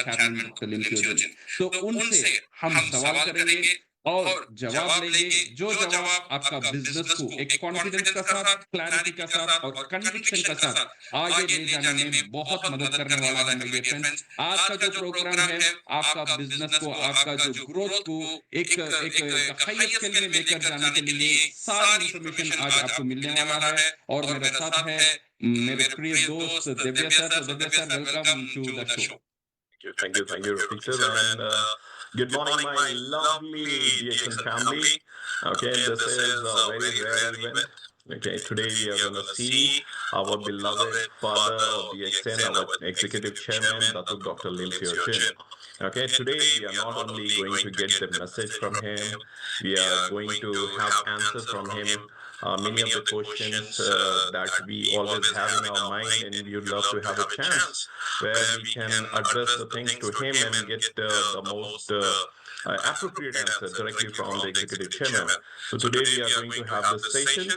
Chairman doctor लिम्पियोजन। तो उनसे हम सवाल करेंगे और जवाब लेंगे, जो जवाब आपका बिज़नेस को एक कॉन्फिडेंस का साथ, क्लैरिटी का साथ और कन्विक्शन का साथ आगे ले जाने में बहुत मदद करने वाला है मेरे डियर फ्रेंड्स। आज का जो प्रोग्राम है, आपका बिज़नेस को, आपका जो ग्रोथ को एक एक एक हाईर स्केल में लेकर जाने के लिए सारी इन्फॉर्मेशन आज आपको मिलने वाला है और मेरे साथ है मेरे प्रिय दोस्त दिव्या सर। तो Divya sir, welcome to the show. Thank you, Rafiq sir, and good morning, my lovely DXN family. Okay, this is a very rare event. Okay, today we are going to see our beloved father of DXN, our executive chairman, Datuk Dr. Limpio Jin. Okay, today we are not only going to get the message from him, we are going to have answers from him. Many of the questions that we always have in our mind, and we would love to have a chance where we can address the things to him and get the most appropriate answer directly from the executive chairman. So today we are going to have this session,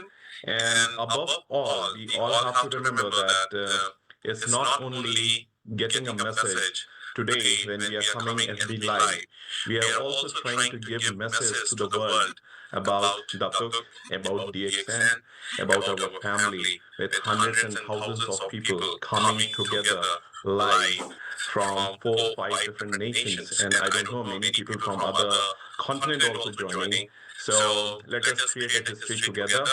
and above all, we all have to remember that it's not only getting a message today when we are coming FB Live, we are also trying to give message to the world about Datuk, about DXN, about our family, with hundreds and thousands of people coming together live from 4 or 5 different nations, and I don't know, many people from other continent also joining. So let us create a history together.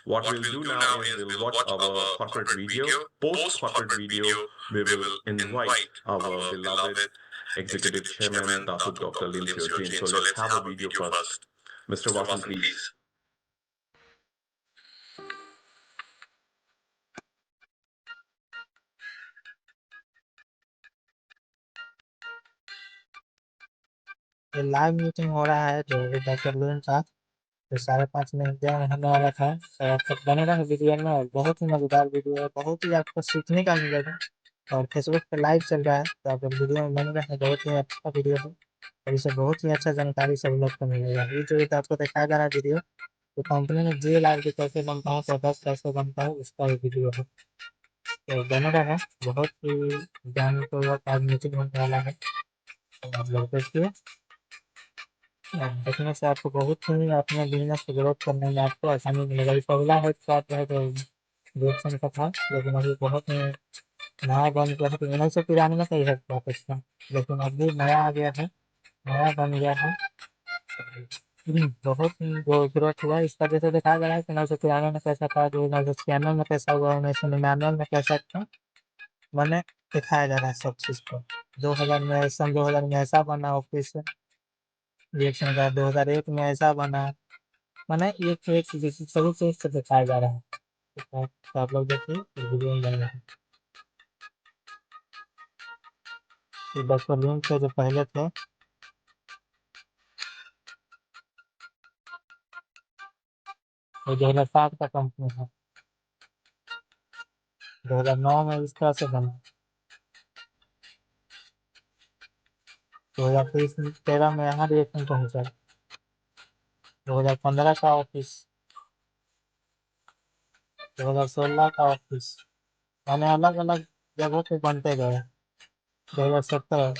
What we'll do now is we'll watch our corporate video. Post corporate video, we will invite our beloved executive chairman Datuk Dr. Limpio Jin. So let's have a video first. Mr. Vasan, please. ये live meeting हो रहा है जो doctor loan का, तो 5:30 में India में होने वाला था। तो आप सब बने रहे वीडियो में, और बहुत ही मज़ेदार वीडियो है, बहुत ही आपको सीखने का मिलेगा। और फेसबुक पे लाइव चल रहा है, तो आप लोग वीडियो में बने रहे, बहुत ही अच्छा वीडियो है और इससे बहुत ही अच्छा जानकारी सब लोग को मिलेगा। ये जो आपको दिखाया जा रहा है वीडियो, तो कंपनी में JLR कैसे बनता है, प्रोडक्ट कैसे बनता है, उसका ये वीडियो है। तो बने रहे, बहुत ही ज्ञानपूर्वक आज मीटिंग होने वाला है, तो आप लोग देखिए। देखने से आपको बहुत ही अपने बिजनेस को ग्रोथ करने में आपको आसानी मिलेगा। अभी पहला है स्टार्ट है तो रिएक्शन का था, लेकिन अभी बहुत ही नया बन गया है। तो 1993 का ही है वापस का, लेकिन अभी नया आ गया है, नया बन गया है। बहुत ही जो ग्रोथ हुआ है, इसका जैसे दिखाया गया है कि 1993 में कैसा था, जो 1996 में कैसा हुआ, 1999 में कैसा था, मैंने दिखाया जा रहा है सब चीज़ को। 2000 में सन 2000 में ऐसा बना ऑफिस रिएक्शन का, 2001 में ऐसा बना, माने एक एक सभी चीज से दिखाया जा रहा है। ठीक है, तो आप लोग देखिए वीडियो में बन रहा है। डॉक्टर लिंक से जो पहले थे, वो 2007 का कंपनी है, 2009 में इस तरह से बना, 2013 में यहाँ रिएक्शन पहुंचा, 2015 का ऑफिस, 2016 का ऑफिस, मैंने अलग अलग जगह पे बनते गए। 2017,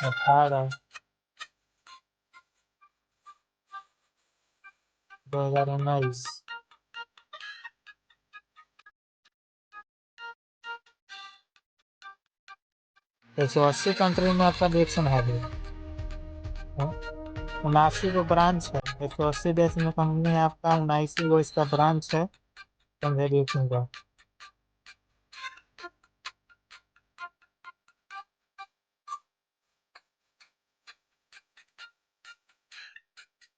18, 2019, 180 कंट्री में आपका रिएक्शन है अभी। 79 गो ब्रांच है, 180 देश में कंपनी है आपका, 79 गो इसका ब्रांच है रिएक्शन का।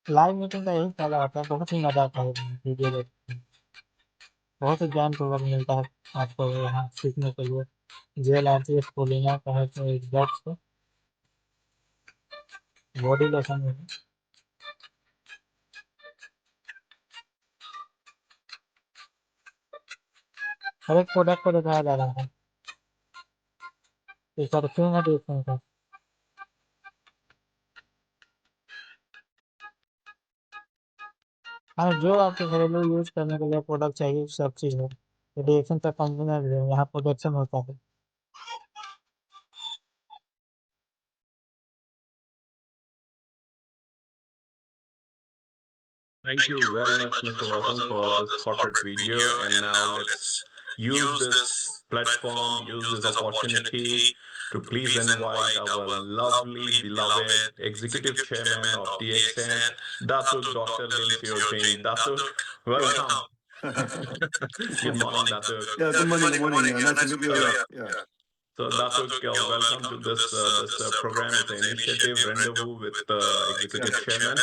लाइव मीटिंग का यही फायदा होता है, बहुत ही मजा आता है वीडियो देख के। बहुत ही ज्ञानपूर्वक मिलता है आपको यहाँ सीखने के लिए। JLR स्कूलिंग का है तो एग्जैक्ट बॉडी लोशन है। हर एक प्रोडक्ट को दिखाया जा रहा है, इसका क्यों है देखने का। हाँ, जो आपको घरेलू यूज करने के लिए प्रोडक्ट चाहिए सब चीज़ है। रिएक्शन का कंपनी है, यहाँ प्रोडक्शन होता है। Thank you very much, Mr. Vasant, for this hearted video. And now let's use this platform, use this opportunity to please invite our lovely, beloved Executive Chairman of DXN, Datuk Dr. Lim Seo Ching. Datuk, welcome. Good morning, Datuk. Yeah, good morning, good morning. Nice to meet you. Yeah. So, Datuk, welcome to this program. It's an initiative, Rendezvous with Executive Chairman.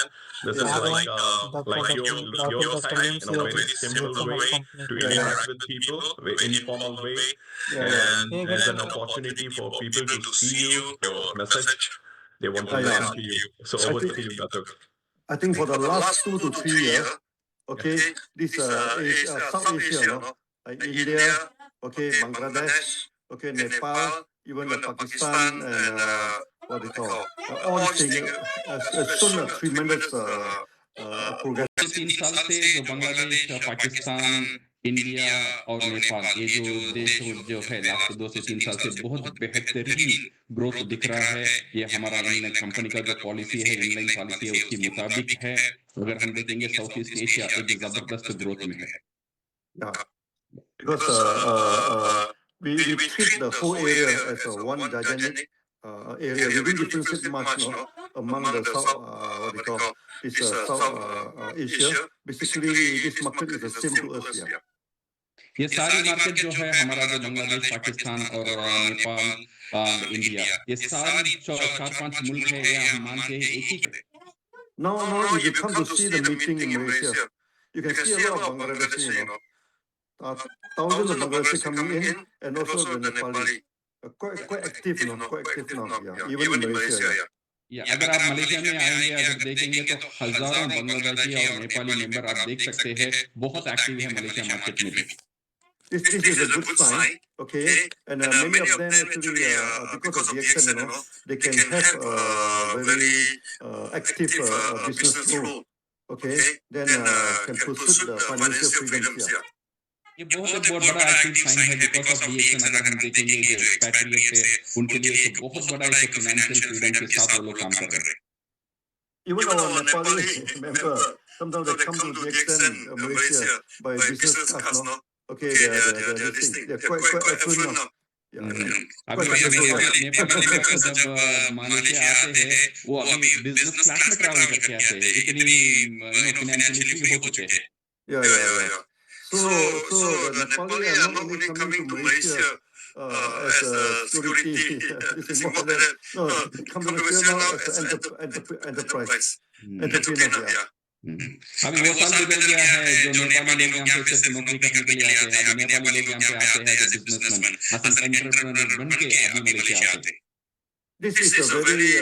This is like your side, in a very simple way to interact with people, very informal way, and as an opportunity for people to see you, your message. They want to listen to you. So over to you, Datuk. I think for the last 2 to 3 years, okay, this South Asia, no, like India, okay, Bangladesh, okay, Nepal, even Pakistan and what they call all things shown a tremendous progress. 3 साल से जो Bangladesh, Pakistan, India और नेपाल ये जो देश जो है last 2 से 3 साल से बहुत बेहतरीन ग्रोथ दिख रहा है। ये हमारा इनलाइन कंपनी का जो पॉलिसी है, इनलाइन पॉलिसी है उसके मुताबिक है। अगर हम देखेंगे साउथ ईस्ट एशिया एक जबरदस्त ग्रोथ में है। Yeah, because we treat the whole area as one gigantic area. We don't differentiate much, no, among the South, what they call this South Asia. Basically, this market is the same to us. Yeah. ये सारी market जो है हमारा जो बांग्लादेश, पाकिस्तान और Nepal, India, ये सारी 4-5 मुल्क है, ये हम मानते हैं एक ही। Now, if you come to see the meeting in Malaysia, you can see a lot of Bangladeshi, you know, thousands of Bangladeshi coming in, and also the Nepali, quite active, you know, quite active now. Yeah, even in Malaysia. या अगर आप Malaysia में आएंगे, अगर देखेंगे तो हजारों बांग्लादेशी और नेपाली मेंबर आप देख सकते हैं, बहुत एक्टिव है मलेशिया मार्केट में भी। This is a good sign, okay, and many of them actually, because of the action, you know, they can have very active business flow, okay, then can pursue the financial freedoms. Yeah. ये बहुत बड़ा active sign है because of reaction. अगर हम देखेंगे जो expatriate है उनके लिए एक बहुत बड़ा एक फाइनेंशियल फ्रीडम के साथ वो लोग काम कर रहे हैं। Even our Nepali member, sometimes they come to the extent Malaysia by business class, no? Okay, they're quite affluent now. अभी नेपाली जब मलेशिया आते हैं वो अभी बिजनेस क्लास में ट्रैवल करके आते हैं, इतनी फाइनेंशियली फ्री हो चुके हैं। Yeah. So the Nepali are not only coming to Malaysia as a security, this is more than come to Malaysia now as an enterprise, entrepreneur. Yeah. अभी वो साल गुजर गया है जो नेपाली लोग यहाँ पे सिर्फ नौकरी करने के लिए आते हैं, अभी नेपाली लोग यहाँ पे आते हैं एज बिजनेसमैन, असल एंटरप्रेन्योर बन के अभी मलेशिया आते हैं। This is a very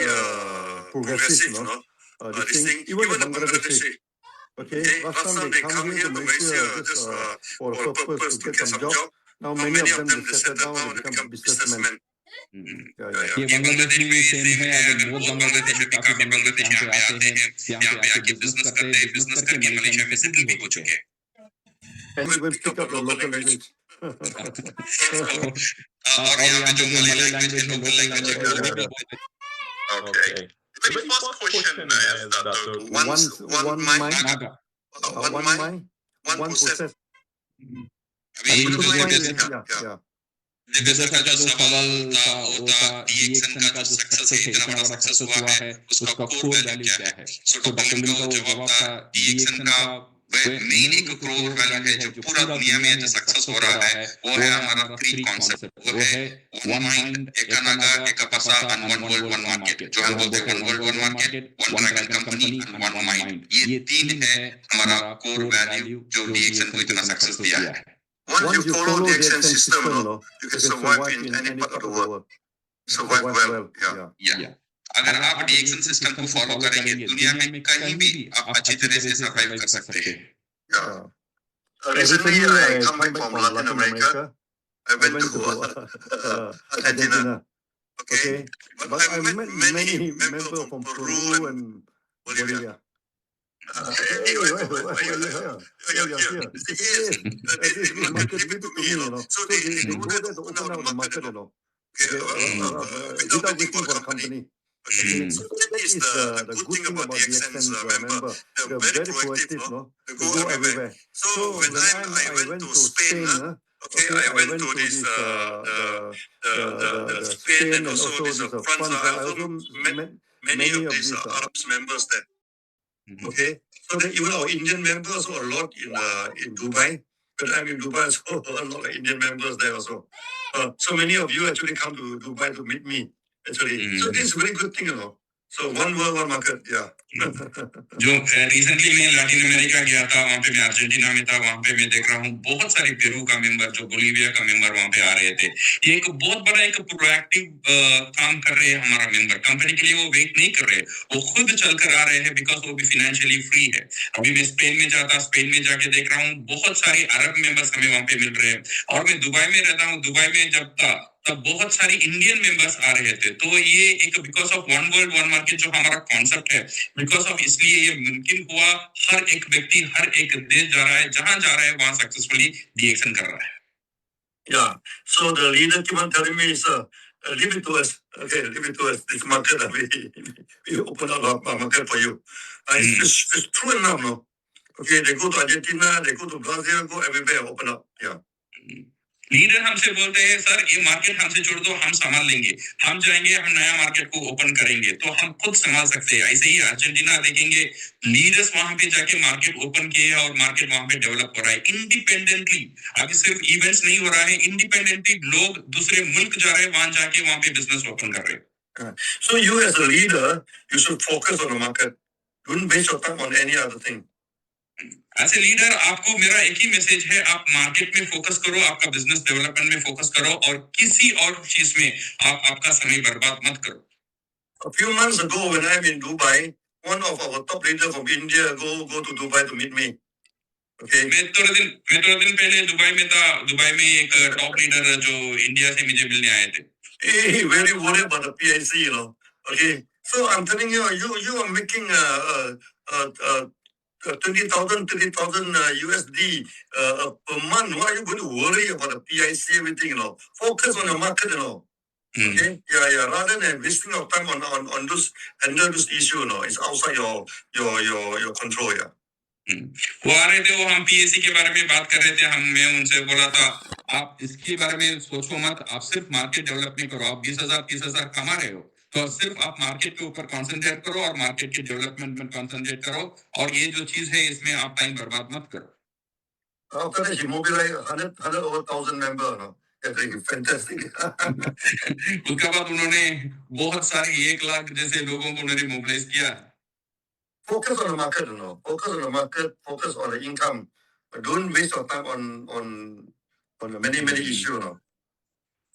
progressive, no? This thing, even the Bangladeshi. Okay, last time they come here to Malaysia just for a purpose to get some job. Now many of them they settle down and become businessmen. ये बांग्लादेश में भी same है। अगर बहुत बांग्लादेश अभी काफी बांग्लादेश यहाँ पे आते हैं, यहाँ पे आके बिजनेस करते हैं, बिजनेस करके मलेशिया में सेटल भी हो चुके हैं। And even pick up the local language. और यहाँ पे जो मलय लैंग्वेज है, लोकल लैंग्वेज है, वो भी Okay. The very first question is that One mind, Naga. one process. Yeah. जैसा का जो सवाल था वो था DXN का जो सक्सेस है, इतना बड़ा सक्सेस हुआ है, उसका कोर वैल्यू क्या है? तो डॉक्टर लिम का वो जवाब था DXN का मेन एक कोर वैल्यू है जो पूरा दुनिया में जो सक्सेस हो रहा है वो है हमारा 3 कॉन्सेप्ट, वो है वन माइंड, एक नागा, एक अपासा and one world one market, जो हम बोलते हैं one world one market, one dragon company and one mind. ये 3 है हमारा कोर वैल्यू जो DXN को इतना सक्सेस दिया है। Once you follow the action system, you can survive in any part of the world. Survive well. या अगर आप DXN सिस्टम को फॉलो करेंगे दुनिया में कहीं भी आप अच्छी तरह से सर्वाइव कर सकते हैं। Recently, I come back from Latin America. I went to Argentina. Okay, but I met many members from Peru and Bolivia. This market big to me, you know. So they go there to open up the market, you know. Without waiting for a company. Okay, so that is the good thing about DXN's member. They're very proactive, no? They go everywhere. So when I went to Spain, okay, I went to this the Spain and also this France. I also met many of these Arab members there. Okay, so that even our Indian members are a lot in Dubai. But I'm in Dubai, so a lot of Indian members there also. So many of you actually come to Dubai to meet me. Actually, so this is a very good thing, you know. So one world, one market, yeah. जो recently मैं Latin America गया था, वहाँ पे मैं Argentina में था, वहाँ पे मैं देख रहा हूँ बहुत सारे पेरू का मेंबर, जो बोलीविया का मेंबर वहाँ पे आ रहे थे। ये एक बहुत बड़ा एक प्रोएक्टिव काम कर रहे हैं हमारा मेंबर। कंपनी के लिए वो वेट नहीं कर रहे, वो खुद चल कर आ रहे हैं, बिकॉज वो भी फाइनेंशियली फ्री है। अभी मैं स्पेन में जाता, स्पेन में जाके देख रहा हूँ बहुत सारे अरब मेंबर्स हमें वहाँ पे मिल रहे हैं। और मैं दुबई में रहता हूँ, दुबई में जब था तब बहुत सारे इंडियन मेंबर्स आ रहे थे। तो ये एक because of one world one market जो हमारा कॉन्सेप्ट है, बिकॉज ऑफ इसलिए ये मुमकिन हुआ। हर एक व्यक्ति हर एक देश जा रहा है, जहां जा रहा है वहां सक्सेसफुली डीएक्शन कर रहा है। Yeah, so the leader keep on telling me, leave it to us. Okay, leave it to us. This market, we open up our market for you. It's true enough, no? Okay, they go to Argentina, they go to Brazil, go everywhere, open up. Yeah. Leader हमसे बोलते हैं, sir ये market हमसे छोड़ दो, हम संभाल लेंगे, हम जाएंगे, हम नया मार्केट को ओपन करेंगे, तो हम खुद संभाल सकते हैं। ऐसे ही अर्जेंटीना देखेंगे, लीडर्स वहां पे जाके मार्केट ओपन किए और मार्केट वहां पे डेवलप हो रहा है इंडिपेंडेंटली। अभी सिर्फ इवेंट्स नहीं हो रहा है, इंडिपेंडेंटली लोग दूसरे मुल्क जा रहे हैं, वहां जाके वहां पे बिजनेस ओपन कर रहे हैं। So you as a leader, you should focus on the market. Don't waste your time on any other thing. As a leader आपको मेरा एक ही मैसेज है, आप मार्केट में फोकस करो, आपका बिजनेस डेवलपमेंट में फोकस करो, और किसी और चीज में आप आपका समय बर्बाद मत करो। A few months ago, when I'm in Dubai, one of our top leaders from India go to Dubai to meet me. Okay. मैं थोड़े दिन पहले दुबई में था। दुबई में एक टॉप लीडर जो इंडिया से मुझे मिलने आए थे। He very worried about the PIC, you know. Okay. So I'm telling you, you are making 20,000, 30,000 USD per month. Why are you going to worry about the PIC, everything, you know? Focus on your market, you know. Okay? Yeah. Rather than wasting your time on this, handle this issue, you know, it's outside your control, yeah. वो आ रहे थे, वो हम PSC के बारे में बात कर रहे थे। मैं उनसे बोला था, आप इसके बारे में सोचो मत, आप सिर्फ मार्केट डेवलपमेंट करो। आप 20,000 30,000 कमा रहे हो, तो सिर्फ आप मार्केट के ऊपर कंसंट्रेट करो और मार्केट के डेवलपमेंट में कंसंट्रेट करो, और ये जो चीज है इसमें आप टाइम बर्बाद मत करो। After that, he mobilized 100 over 1,000 members, no? Fantastic. उसके बाद उन्होंने बहुत सारे 1 लाख जैसे लोगों को उन्होंने मोबिलाइज किया। Focus on the market, you know. Focus on the market. Focus on the income. But don't waste your time on the many issues, you know.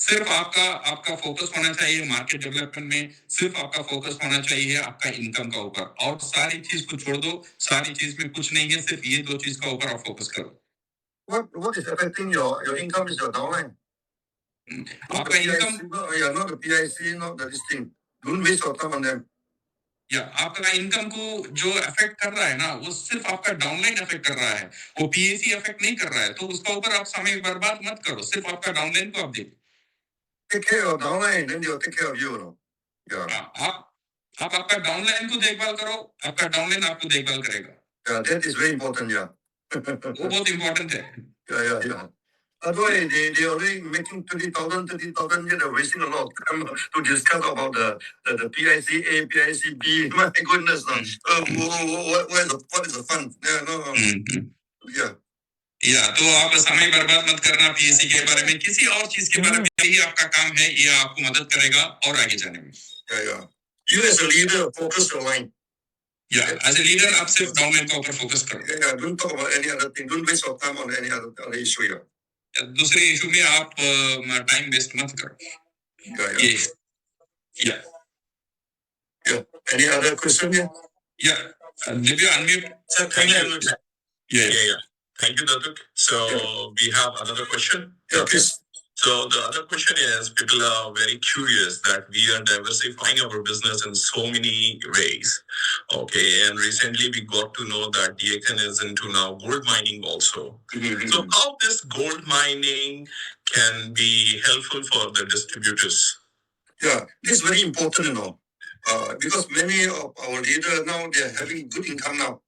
सिर्फ आपका फोकस होना चाहिए मार्केट डेवलपमेंट में, सिर्फ आपका फोकस होना चाहिए आपका इनकम का ऊपर, और सारी चीज को छोड़ दो। सारी चीज में कुछ नहीं है, सिर्फ ये 2 चीज का ऊपर आप फोकस करो। What is affecting your income is your downline. आपका income, not the PIC, not the this thing. Don't waste your time on them. या आपका इनकम को जो अफेक्ट कर रहा है ना, वो सिर्फ आपका डाउनलाइन अफेक्ट कर रहा है, वो पीएसी अफेक्ट नहीं कर रहा है। तो उसका ऊपर आप समय बर्बाद मत करो, सिर्फ आपका डाउनलाइन को आप देखो। Take care of downline, then they'll take care of you, no? Yeah. आप आपका डाउनलाइन को देखभाल करो, आपका डाउनलाइन आपको देखभाल करेगा। Yeah, that is very important, yeah. वो बहुत इम्पोर्टेंट है। Yeah. Otherwise, they already making 20,000, 30,000. They're wasting a lot of time to discuss about the PIC A, PIC B. My goodness, no. What is the fun? Yeah, no. Yeah. या तो आप समय बर्बाद मत करना पीएससी के बारे में, किसी और चीज के बारे में। यही आपका काम है, ये आपको मदद करेगा और आगे जाने में। Yeah. You as a leader, focus your line. या एज ए लीडर आप सिर्फ डाउनलाइन के ऊपर फोकस करो। Yeah, don't talk about any other thing. Don't waste your time on any other issue. Yeah. दूसरे इशू में आप टाइम वेस्ट मत करो। Yeah. Any other question here? Yeah. Did you unmute? Sir, thank you. Yeah. Thank you, Datuk. So we have another question. Yeah, please. So the other question is, people are very curious that we are diversifying our business in so many ways. Okay, and recently we got to know that DXN is into now gold mining also. Mm-hmm. So how this gold mining can be helpful for the distributors? Yeah, this is very important, you know. Because many of our leaders now, they are having good income now.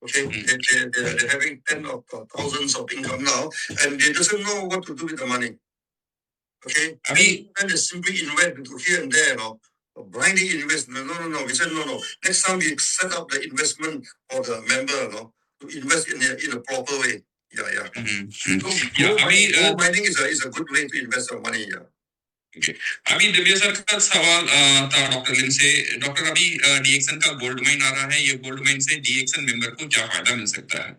Okay, they're having tens of thousands of income now, and they doesn't know what to do with the money. Okay, I mean, and they simply invest into here and there, blindly invest. No. We said no. Next time we set up the investment for the member, to invest in a proper way. Yeah. Gold mining is a good way to invest our money. Yeah. अभी Divya sir का सवाल था doctor लिम से। Doctor, अभी डीएक्सन का gold mine आ रहा है, ये गोल्ड माइन से डीएक्सन मेंबर को क्या फायदा मिल सकता है?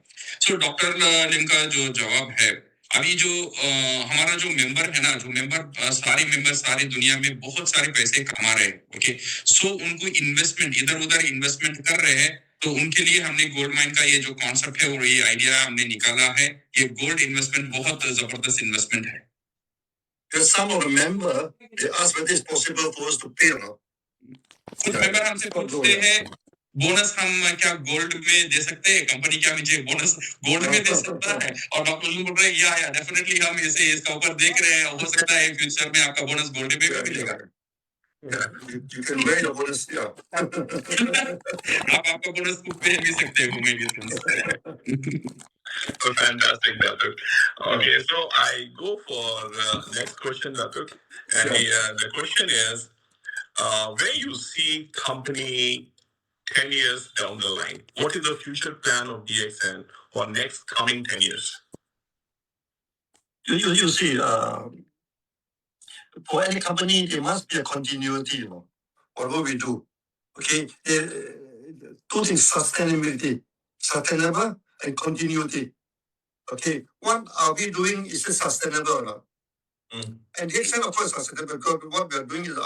सो डॉक्टर लिम का जो जवाब है, अभी जो हमारा जो मेंबर है ना, जो मेंबर सारे मेंबर सारी दुनिया में बहुत सारे पैसे कमा रहे हैं। ओके, सो उनको इन्वेस्टमेंट इधर उधर इन्वेस्टमेंट कर रहे हैं, तो उनके लिए हमने गोल्ड माइन का ये जो कॉन्सेप्ट है और ये आइडिया हमने निकाला है। ये गोल्ड इन्वेस्टमेंट बहुत जबरदस्त इन्वेस्टमेंट है। Some of the member, they ask whether it's possible for us to pay or not. कुछ मेंबर हमसे पूछते हैं बोनस हम क्या गोल्ड में दे सकते हैं, कंपनी क्या मुझे बोनस गोल्ड में दे सकता है? और डॉक्टर लिम बोल रहे हैं या डेफिनेटली हम इसे इसका ऊपर देख रहे हैं, हो सकता है फ्यूचर में आपका बोनस गोल्ड में भी मिलेगा। You can wear your bonus, yeah. आप आपका बोनस को पे भी सकते हो, maybe. Fantastic, Datuk. Okay, so I go for next question, Datuk. And the question is, where you see company 10 years down the line? What is the future plan of DXN for next coming 10 years? You see, for any company, there must be a continuity, whatever we do. Okay, two things: sustainability, sustainable, and continuity. Okay, what are we doing? Is it sustainable or not? And the extent of course sustainable because what we are doing is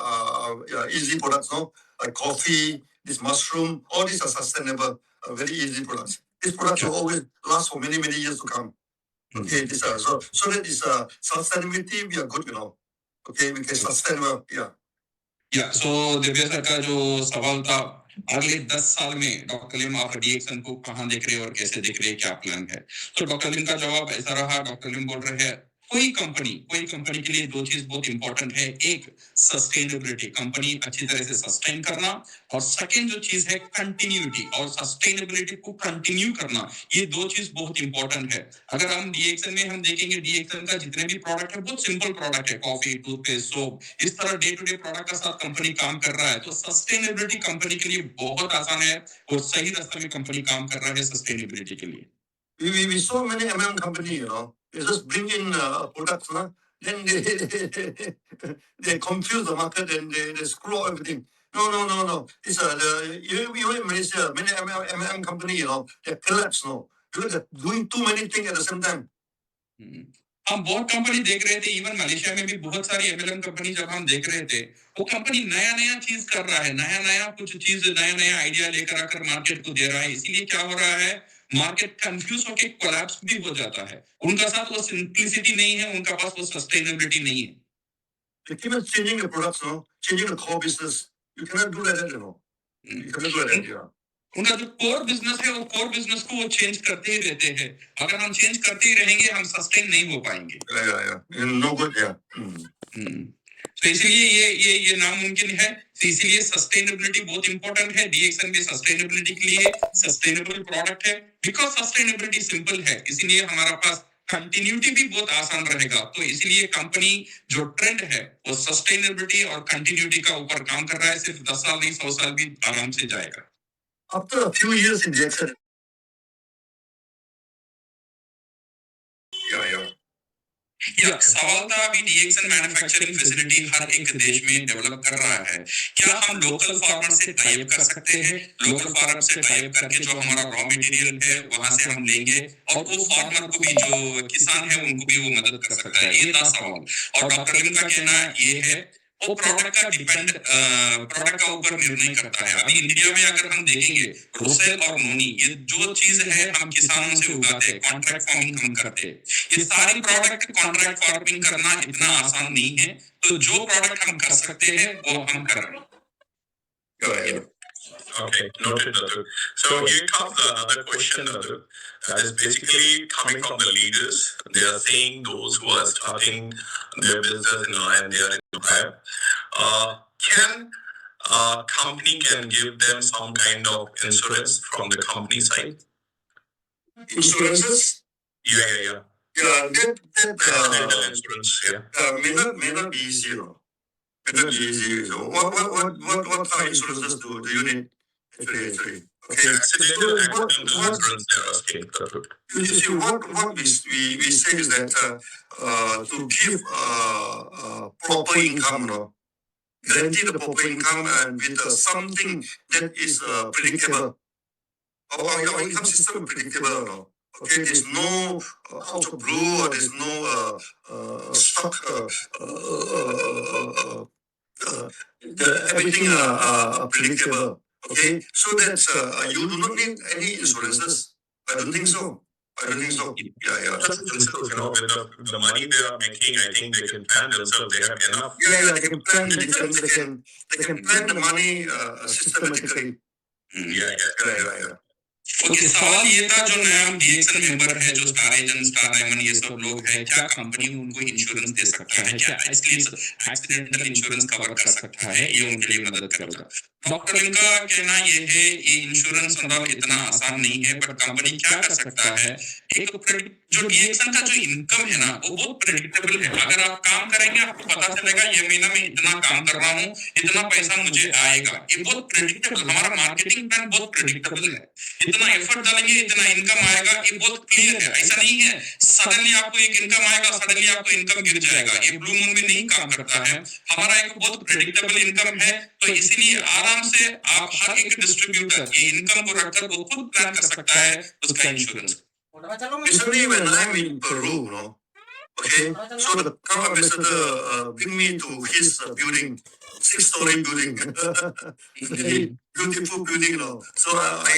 easy products, like coffee, this mushroom, all these are sustainable, very easy products. These products will always last for many years to come. Okay, these are so that is sustainability. We are good, Okay, we can sustain well. या सो Divya sir का जो सवाल था, अगले 10 साल में doctor लिम आप डीएक्सन को कहां देख रहे हैं और कैसे देख रहे हैं, क्या प्लान है? तो डॉक्टर लिम का जवाब ऐसा रहा। डॉक्टर लिम बोल रहे हैं कोई कंपनी के लिए दो चीज बहुत इंपॉर्टेंट है। एक, सस्टेनेबिलिटी, कंपनी अच्छी तरह से सस्टेन करना, और सेकंड जो चीज है कंटिन्यूटी और सस्टेनेबिलिटी को कंटिन्यू करना। ये दो चीज बहुत इंपॉर्टेंट है। अगर हम डीएक्सन में हम देखेंगे, डीएक्सन का जितने भी प्रोडक्ट है बहुत सिंपल प्रोडक्ट है, कॉफी, टूथपेस्ट, सोप, इस तरह डे टू डे प्रोडक्ट का साथ कंपनी काम कर रहा है, तो सस्टेनेबिलिटी कंपनी के लिए बहुत आसान है और सही रास्ते में कंपनी काम कर रहा है सस्टेनेबिलिटी के लिए। We saw many MM company, they just bring in products, then they confuse the market and they screw up everything. No. It's you in Malaysia, many MM company, they collapse now because they're doing too many things at the same time. हम बहुत company देख रहे थे, even Malaysia में भी बहुत सारी MLM company जब हम देख रहे थे, वो कंपनी नया चीज कर रहा है, नया कुछ चीज नया आइडिया लेकर आकर मार्केट को दे रहा है। इसीलिए क्या हो रहा है, मार्केट कंफ्यूज होकर कोलैप्स भी हो जाता है। उनका साथ वो सिंप्लिसिटी नहीं है, उनका पास वो सस्टेनेबिलिटी नहीं है। They keep on changing the products, changing the core business. You cannot do that, You cannot do that, उनका जो कोर बिजनेस है, वो कोर बिजनेस को वो चेंज करते ही रहते हैं। अगर हम चेंज करते ही रहेंगे, हम सस्टेन नहीं हो पाएंगे। No good, तो इसीलिए ये नामुमकिन है। इसीलिए सस्टेनेबिलिटी बहुत इंपॉर्टेंट है। डीएक्सन में सस्टेनेबिलिटी के लिए सस्टेनेबल प्रोडक्ट है, बिकॉज सस्टेनेबिलिटी सिंपल है, इसीलिए हमारा पास कंटिन्यूटी भी बहुत आसान रहेगा। तो इसीलिए कंपनी जो ट्रेंड है वो सस्टेनेबिलिटी और कंटिन्यूटी का ऊपर काम कर रहा है। सिर्फ 10 साल नहीं, 100 साल भी आराम से जाएगा। After a few years in DXN, सवाल था, अभी डीएक्सन मैन्युफैक्चरिंग फैसिलिटी हर एक देश में डेवलप कर रहा है, क्या हम लोकल फार्मर से टाई अप कर सकते हैं? लोकल फार्मर से टाई अप करके जो हमारा रॉ मटेरियल है वहां से हम लेंगे और वो फार्मर को भी, जो किसान है उनको भी वो मदद कर सकता है। ये था सवाल। और डॉक्टर लिम का कहना ये है, वो प्रोडक्ट का डिपेंड प्रोडक्ट का ऊपर निर्णय करता है। अभी इंडिया में अगर हम देखेंगे, रोसेल और नोनी, ये जो चीज है हम किसानों से उगाते हैं, कॉन्ट्रैक्ट फार्मिंग हम करते हैं। ये सारी प्रोडक्ट कॉन्ट्रैक्ट फार्मिंग करना इतना आसान नहीं है, तो जो प्रोडक्ट हम कर सकते हैं वो हम कर रहे हैं। Okay, noted, Datuk. So here comes another question, Datuk. That is basically coming from the leaders. They are saying those who are starting their business and they are in Dubai. Can company can give them some kind of insurance from the company side. Insurances? Yeah. Yeah, Accidental insurance. Yeah. may not be easy, you know. May not be easy. So what kind of insurances do you need? Actually. Okay. Accidental What- insurance you're asking, Karthik. You see, what we say is that to give proper income, no, guarantee the proper income and with something that is predictable. Our income system is predictable, no. Okay, there's no out of blue or there's no stock. Everything predictable. Okay, so that's you do not need any insurances. I don't think so. Yeah. Themselves, no, with the money they are making, I think they can plan themselves. They have enough. Yeah, they can plan. They can plan the money systematically. Yeah. Okay, सवाल ये था जो नया DXL member है, जो star agent, star diamond, ये सब लोग हैं, क्या कंपनी उनको इंश्योरेंस दे सकता है? क्या एटलीस्ट एक्सीडेंटल इंश्योरेंस कवर कर सकता है? ये उनके लिए मदद करेगा। डॉक्टर, इनका कहना ये है, ये इंश्योरेंस मतलब इतना आसान नहीं है, बट कंपनी क्या कर सकता है, एक जो डीएक्सएल का जो इनकम है ना, वो बहुत प्रेडिक्टेबल है। अगर आप काम करेंगे, आपको पता चलेगा ये महीना में इतना काम कर रहा हूँ, इतना पैसा मुझे आएगा। ये बहुत प्रेडिक्टेबल, हमारा मार्केटिंग प्लान बहुत प्रेडिक्टेबल है। इतना एफर्ट डालेंगे, इतना इनकम आएगा, ये बहुत क्लियर है। ऐसा नहीं है सडनली आपको एक इनकम आएगा, सडनली आपको इनकम गिर जाएगा। ये ब्लू मून में नहीं काम करता है। हमारा एक बहुत प्रेडिक्टेबल इनकम है, तो इसलिए आराम से आप हर एक डिस्ट्रीब्यूटर ये इनकम को रखकर वो खुद प्लान कर सकता है उसका insurance. Recently, when I'm in Peru, no, okay, so the car ambassador bring me to his building, 6-story building, very beautiful building, you know. So I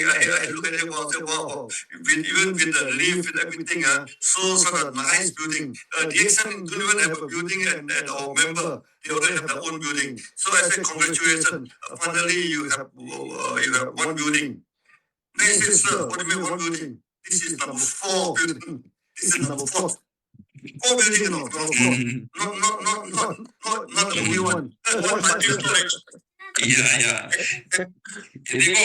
look at it and say, wow, even with the lift and everything, so sort of nice building. DXN don't even have a building, and our member, they already have their own building. So I said, congratulations, finally you have one building. Next is, what do you mean one building? This is number 4 building. This is number 4. 4 building, no, not the new one. देखो,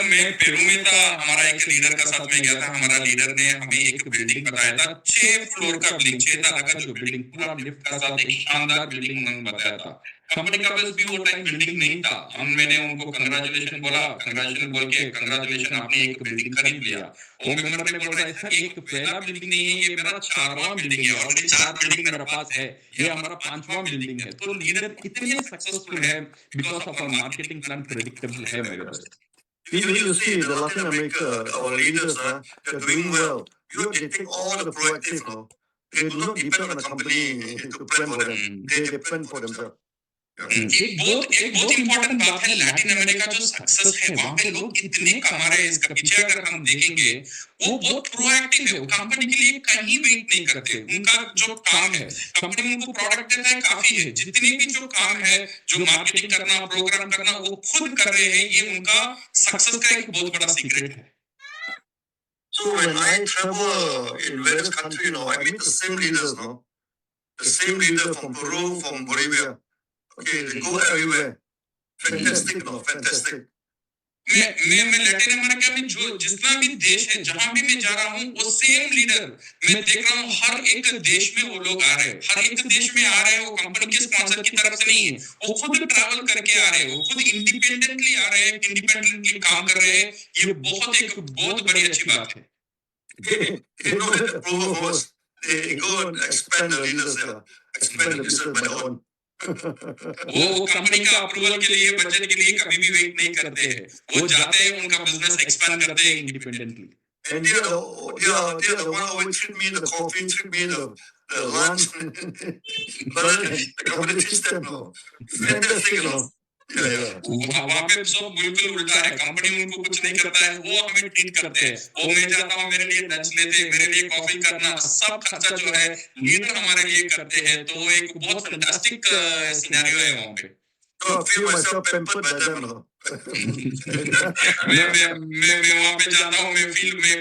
मैं Peru में था, हमारा एक leader का साथ में गया था। हमारा लीडर ने हमें एक बिल्डिंग बताया था, 6 फ्लोर का बिल्डिंग, 6 तला का जो बिल्डिंग, पूरा लिफ्ट का साथ एक शानदार बिल्डिंग उन्होंने बताया था। कंपनी का पास भी वो टाइम बिल्डिंग नहीं था। मैंने उनको कंग्रेचुलेशन बोल के कंग्रेचुलेशन, आपने एक बिल्डिंग खरीद लिया। वो मेंबर ने बोला, सर एक पहला बिल्डिंग नहीं है, ये मेरा 4वां बिल्डिंग है, ऑलरेडी 4 बिल्डिंग मेरे पास है, ये हमारा 5वां बिल्डिंग है। तो लीडर इतने सक्सेसफुल है because of our marketing plan predictable है मेरे पास। You see, the Latin America, our leaders, they're doing well. They take all the proactive, no? They do not depend on the company to plan for them. They plan for themselves. एक बहुत important बात है, Latin America जो success है, वहां पे लोग इतने कमा रहे हैं। इसका पीछे अगर हम देखेंगे, वो बहुत प्रोएक्टिव है। वो कंपनी के लिए कहीं वेट नहीं करते। उनका जो काम है, कंपनी उनको प्रोडक्ट देता है, काफी है। जितने भी जो काम है, जो मार्केटिंग करना, प्रोग्राम करना, वो खुद कर रहे हैं। ये उनका सक्सेस का एक बहुत बड़ा सीक्रेट है। So when I travel in various countries, I meet the same leaders, the same leader from Peru, from Bolivia. Okay, they go everywhere. Fantastic, fantastic. मैं लैटिन अमेरिका में जो जितना भी देश है, जहां भी मैं जा रहा हूँ, वो सेम लीडर मैं देख रहा हूँ। हर एक देश में वो लोग आ रहे हैं, हर एक देश में आ रहे हैं। वो कंपनी के स्पॉन्सर की तरफ से नहीं है, वो खुद ट्रैवल करके आ रहे हैं, वो खुद इंडिपेंडेंटली आ रहे हैं, इंडिपेंडेंटली काम कर रहे हैं। ये बहुत बड़ी अच्छी बात है। They know that approval first. They go and expand the leaders, expand the business by their own. वो कंपनी का अप्रूवल के लिए, बजट के लिए कभी भी वेट नहीं करते हैं। वो जाते हैं, उनका बिजनेस एक्सपेंड करते हैं independently. And they are the one who treat me the coffee, treat me the lunch. But the company treats them, fantastic, वहाँ पे सब बिल्कुल उल्टा है। कंपनी उनको कुछ नहीं करता है, वो हमें ट्रीट करते हैं। वो मैं जाता हूँ, मेरे लिए लंच लेते हैं, मेरे लिए कॉफी करना, सब खर्चा जो है लीडर हमारे लिए करते हैं। तो एक बहुत फैंटास्टिक सिनेरियो है वहाँ पे। I feel myself pampered by them, मैं वहाँ पे जाता हूँ, मैं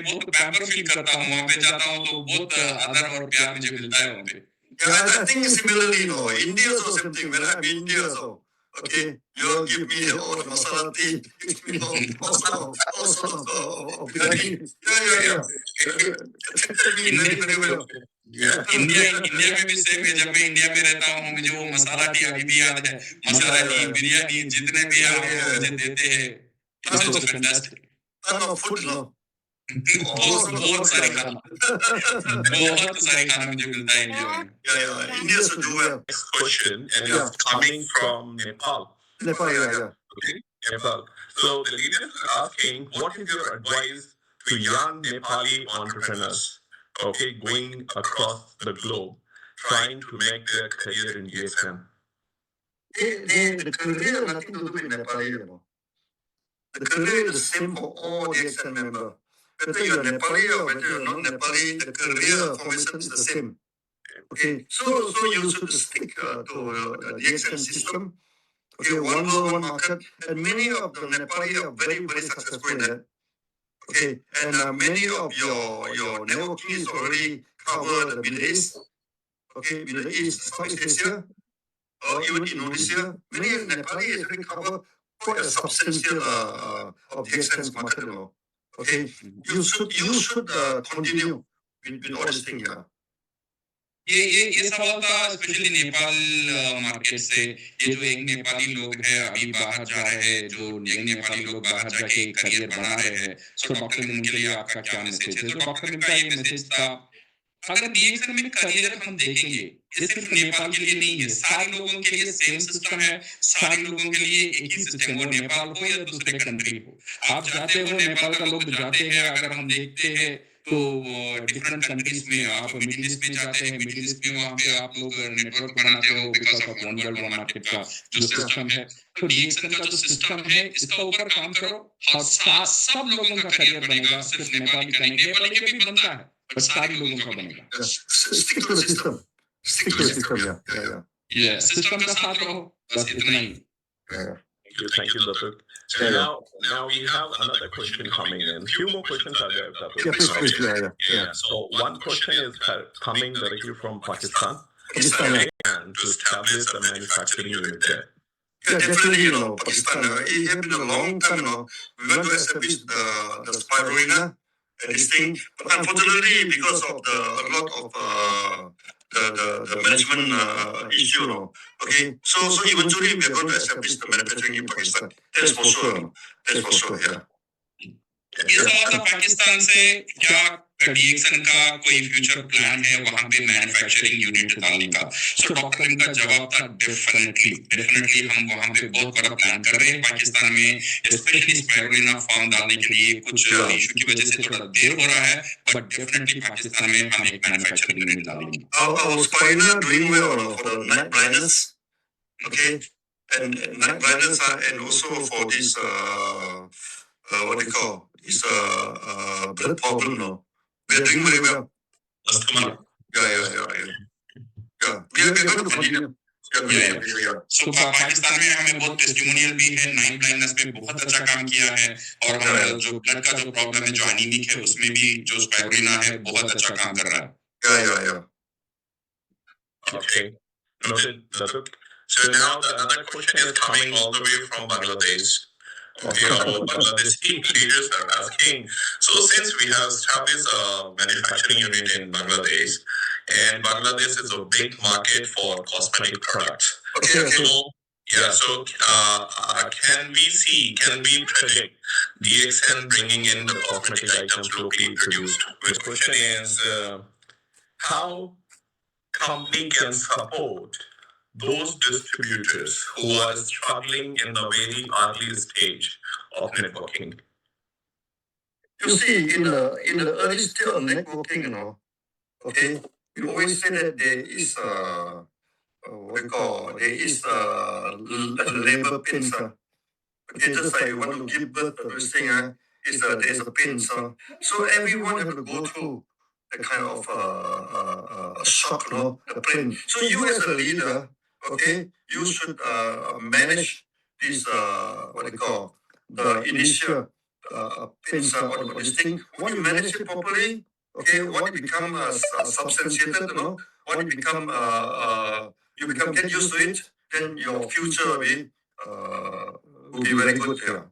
बहुत पैम्पर फील करता हूँ। वहाँ पे जाता हूँ तो बहुत आदर और प्यार मुझे मिलता है वहाँ पे। Yeah, I think similarly, India is also same thing. When I'm in India, Okay, you give me all the masala tea, give me all sort of biryani. Yeah. Take me very well. Yeah. India में भी same है। जब मैं India में रहता हूँ मुझे वो मसाला टी अभी भी याद है। मसाला टी, बिरयानी जितने भी आप मुझे देते हैं, it's just fantastic. Ton of food, no? बहुत सारे खाना, बहुत सारे खाना मुझे मिलता है इंडिया में। Yeah. India should do well. Next question, and Yeah. it's coming from Nepal. Nepal, yeah. Okay, Nepal. So the leader is asking, what is your advice to young Nepali entrepreneurs, okay, going across the globe, trying to make their career in GXM? The career has nothing to do with Nepali, you know. The career is the same for all the XN members. Whether you're Nepali or whether you're not Nepali, the career formation is the same. Okay, so you should stick to the XN system. Okay, one world, one market, and many of the Nepali are very, very successful in that. Okay, and many of your networking is already cover the Middle East. Okay, Middle East, Southeast Asia, or even Indonesia. Many Nepali actually cover quite a substantial of the expense market, you know. Okay, you should continue with all these things. ये सवाल था specially Nepal market से। ये जो young Nepali लोग हैं अभी बाहर जा रहे हैं, जो यंग नेपाली लोग बाहर जाके करियर बना रहे हैं, सो डॉक्टर उनके लिए आपका क्या मैसेज है? तो डॉक्टर का ये मैसेज था, अगर डीएक्सएम में करियर हम देखेंगे, ये सिर्फ नेपाल के लिए नहीं है, सारे लोगों के लिए सेम सिस्टम है, सारे लोगों के लिए एक ही सिस्टम, वो नेपाल हो या दूसरे कंट्री हो। आप जाते हो, नेपाल का लोग जाते हैं, अगर हम देखते हैं तो डिफरेंट कंट्रीज में आप मिडिल ईस्ट में जाते हैं, मिडिल ईस्ट में वहाँ पे आप लोग नेटवर्क बनाते हो because of one world one market का जो सिस्टम है। तो डीएक्सएम का जो सिस्टम है, इसका ऊपर काम करो और सब लोगों का करियर बनेगा। सिर्फ नेपाली का नहीं, नेपाली के भी बनता है, पर सारे लोगों का बनेगा। Stick to the system. Stick to the system. Yeah. System का साथ रहो, बस इतना ही। Thank you, Datuk. So now we have another question coming in. Few more questions are there, Datuk. Yeah, please. Yeah. So one question is coming directly from Pakistan, Pakistan, yeah. and to establish a manufacturing unit there. Yeah, definitely, you know, Pakistan, it has been a long time, you know, we want to establish the spirulina and this thing, but unfortunately, because of a lot of the management issue, you know, okay, so eventually we are going to establish the manufacturing in Pakistan. That's for sure, yeah. ये सवाल था पाकिस्तान से, क्या DXN का कोई future plan है वहां पे मैन्युफैक्चरिंग यूनिट डालने का? सो डॉक्टर इनका जवाब था डेफिनेटली हम वहां पे बहुत बड़ा प्लान कर रहे हैं पाकिस्तान में, स्पेशली स्पाइरुलिना फार्म डालने के लिए। कुछ इशू की वजह से थोड़ा देर हो रहा है, बट डेफिनेटली पाकिस्तान में हम एक मैन्युफैक्चरिंग यूनिट डालेंगे। Our spirulina doing well for the night blindness, okay, and night blindness, and also for this what do you call this blood problem, no? We are doing very well. Yeah. We are going to continue. Yeah. So Pakistan में हमें बहुत testimonial भी है, night blindness पे बहुत अच्छा काम किया है, और हमारा जो ब्लड का जो प्रॉब्लम है, जो एनीमिक है, उसमें भी जो स्पाइरुलिना है बहुत अच्छा काम कर रहा है। Yeah. Okay. Noted, Datuk. So now another question is coming all the way from Bangladesh. Okay, our Bangladeshi leaders are asking, so since we have established a manufacturing unit in Bangladesh, and Bangladesh is a big market for cosmetic products. Okay. So can we predict DXN bringing in the cosmetic items locally produced? The question is, how company can support those distributors who are struggling in the very early stage of networking? You see, in the early stage of networking, you know, okay, you always say that there is labor pains. Okay, just like you want to give birth to this thing, there's a pain. So everyone have to go through a kind of shock, you know, the pain. So you as a leader, okay, you should manage this the initial pains on this thing. When you manage it properly, okay, when it become substantiated, you know, when it become you get used to it, then your future will be would be very good here.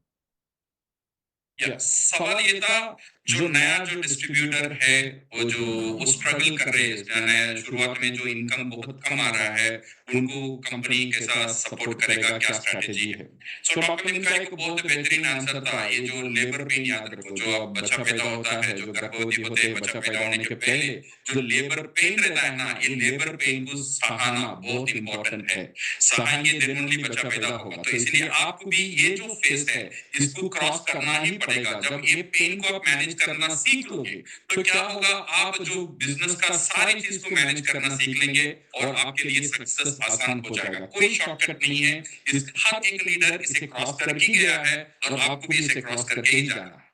सवाल ये था जो नया जो distributor है वो struggle कर रहे हैं नया शुरुआत में जो इनकम बहुत कम आ रहा है उनको कंपनी कैसा सपोर्ट करेगा क्या स्ट्रेटेजी है सो डॉक्टर लिन का एक बहुत बेहतरीन आंसर था ये जो लेबर पेन याद रखो जो अब बच्चा पैदा होता है जो गर्भवती होते हैं बच्चा पैदा होने के पहले जो लेबर पेन रहता है ना ये लेबर पेन को सहाना बहुत इंपॉर्टेंट है सहाएंगे देन ओनली बच्चा पैदा होगा तो इसलिए आपको भी ये जो फेस है इसको क्रॉस करना ही पड़ेगा जब ये पेन को आप मैनेज करना सीख लोगे तो क्या होगा आप जो बिजनेस का सारी चीज को मैनेज करना सीख लेंगे और आपके लिए सक्सेस आसान हो जाएगा कोई शॉर्टकट नहीं है इस हर एक लीडर इसे क्रॉस करके गया है और आपको भी इसे क्रॉस करके ही जाना है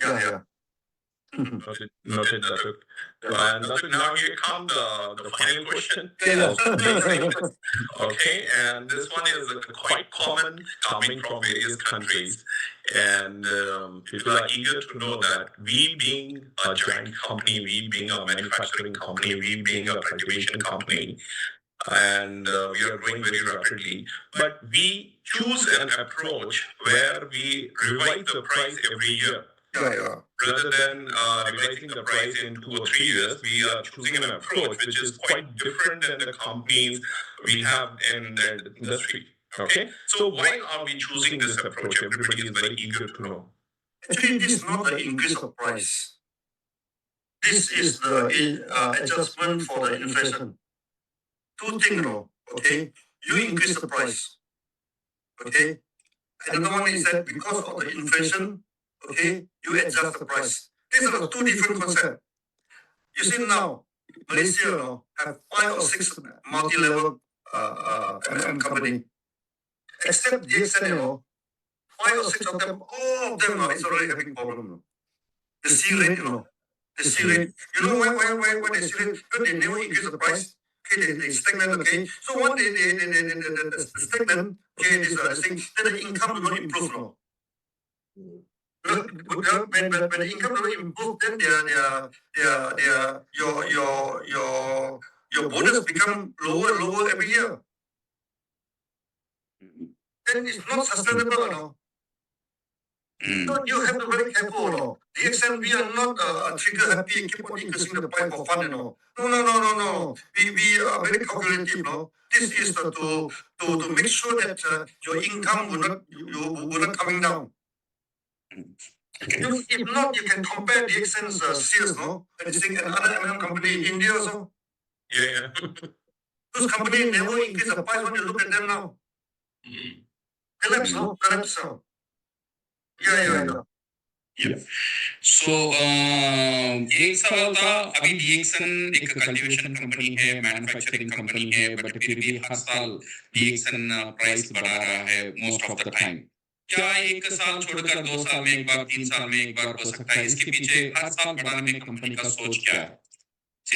Yeah. Noted, Datuk. And Datuk, now here come the final question. Okay, and this one is quite common, coming from various countries, and people are eager to know that we being a giant company, we being a manufacturing company, we being a cultivation company, and we are growing very rapidly, but we choose an approach where we revise the price every year. Yeah. Rather than revising the price in 2 or 3 years, we are choosing an approach which is quite different than the companies we have in the industry. Okay, so why are we choosing this approach? Everybody is very eager to know. Actually, this is not the increase of price. This is the adjustment for the inflation. Two things, no. Okay, you increase the price. Okay, another one is that because of the inflation. Okay, you adjust the price. These are two different concepts. You see now, Malaysia have 5 or 6 multi-level M&M company. Except DXN, 5 or 6 of them, all of them is already having problem. The C rate, the C rate. You know why the C rate? Because they never increase the price. Okay, they stagnant. Okay, so when they stagnant, okay, this is the thing. Then the income will not improve. When the income will improve, then your bonus become lower and lower every year. Then it's not sustainable, So you have to be very careful, DXN, we are not trigger happy and keep on increasing the price for fun, No. We are very calculative, This is to make sure that your income will not coming down. If not, you can compare DXN's sales, I think another M&M company in India also. Yeah. Those companies never increase the price when you look at them now. Collapse, Collapse. Yeah. So, एक सवाल था अभी DXN एक cultivation company है manufacturing company है but फिर भी हर साल DXN प्राइस बढ़ा रहा है मोस्ट ऑफ द टाइम क्या 1 साल छोड़कर 2 साल में एक बार 3 साल में एक बार हो सकता है इसके पीछे हर साल बढ़ाने में कंपनी का सोच क्या है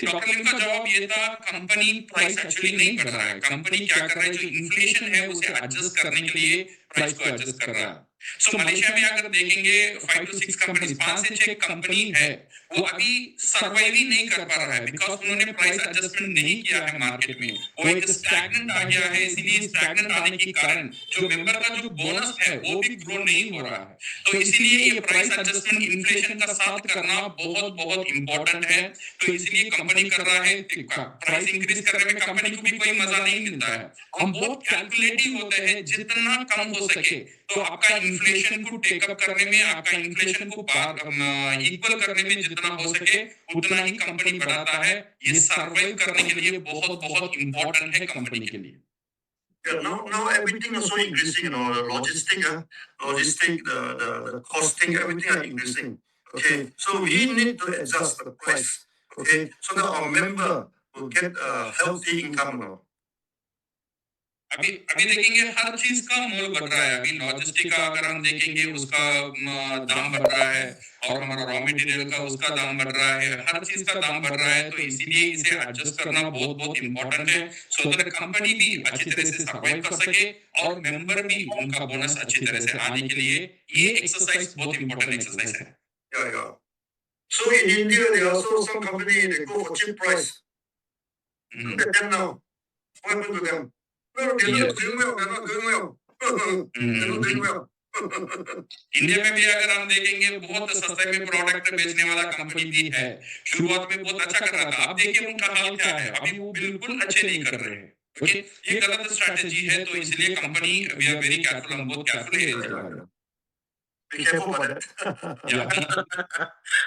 डॉक्टर लिन का जवाब ये था कंपनी प्राइस एक्चुअली नहीं बढ़ रहा है कंपनी क्या कर रहा है जो इन्फ्लेशन है उसे एडजस्ट करने के लिए प्राइस को एडजस्ट कर रहा है सो मलेशिया में अगर देखेंगे 5 to 6 कंपनीज 5 से 6 कंपनी है वो अभी सर्वाइव ही नहीं कर पा रहा है बिकॉज उन्होंने प्राइस एडजस्टमेंट नहीं किया है मार्केट में वो एक स्टैग्नेंट आ गया है इसीलिए स्टैग्नेंट आने के कारण जो मेंबर का जो बोनस है वो भी ग्रो नहीं हो रहा है तो इसीलिए ये प्राइस एडजस्टमेंट इन्फ्लेशन का साथ करना बहुत बहुत इंपॉर्टेंट है तो इसलिए कंपनी कर रहा है प्राइस इंक्रीज करने में कंपनी को भी कोई मजा नहीं मिलता है हम बहुत कैलकुलेटिव होते हैं जितना कम हो सके तो आपका इन्फ्लेशन को टेकअप करने में आपका इन्फ्लेशन को इक्वल करने में जितना हो सके उतना ही कंपनी बढ़ाता है ये सर्वाइव करने के लिए बहुत बहुत इंपॉर्टेंट है कंपनी के लिए Now everything is so increasing, logistic, the costing, everything are increasing. Okay, so we need to adjust the price. Okay, so that our member will get a healthy income. अभी देखेंगे हर चीज का मोल बढ़ रहा है अभी लॉजिस्टिक का अगर हम देखेंगे उसका दाम बढ़ रहा है और हमारा रॉ मटेरियल का उसका दाम बढ़ रहा है हर चीज का दाम बढ़ रहा है तो इसीलिए इसे एडजस्ट करना बहुत बहुत इंपॉर्टेंट है सो दैट कंपनी भी अच्छी तरह से सर्वाइव कर सके और मेंबर भी उनका बोनस अच्छी तरह से आने के लिए ये एक्सरसाइज बहुत इंपॉर्टेंट एक्सरसाइज है Yeah. So in India, there are also some company they go for cheap price. Look at them now. What happened to them? No, they're not doing well. They're doing well. India में भी अगर हम देखेंगे बहुत सस्ते में product बेचने वाला कंपनी भी है। शुरुआत में बहुत अच्छा कर रहा था, अब देखिए उनका हाल क्या है, अभी वो बिल्कुल अच्छे नहीं कर रहे हैं। ओके, ये गलत स्ट्रैटेजी है, तो इसलिए company we are very careful, हम बहुत केयरफुल है इस बारे में। Be careful about that. Yeah.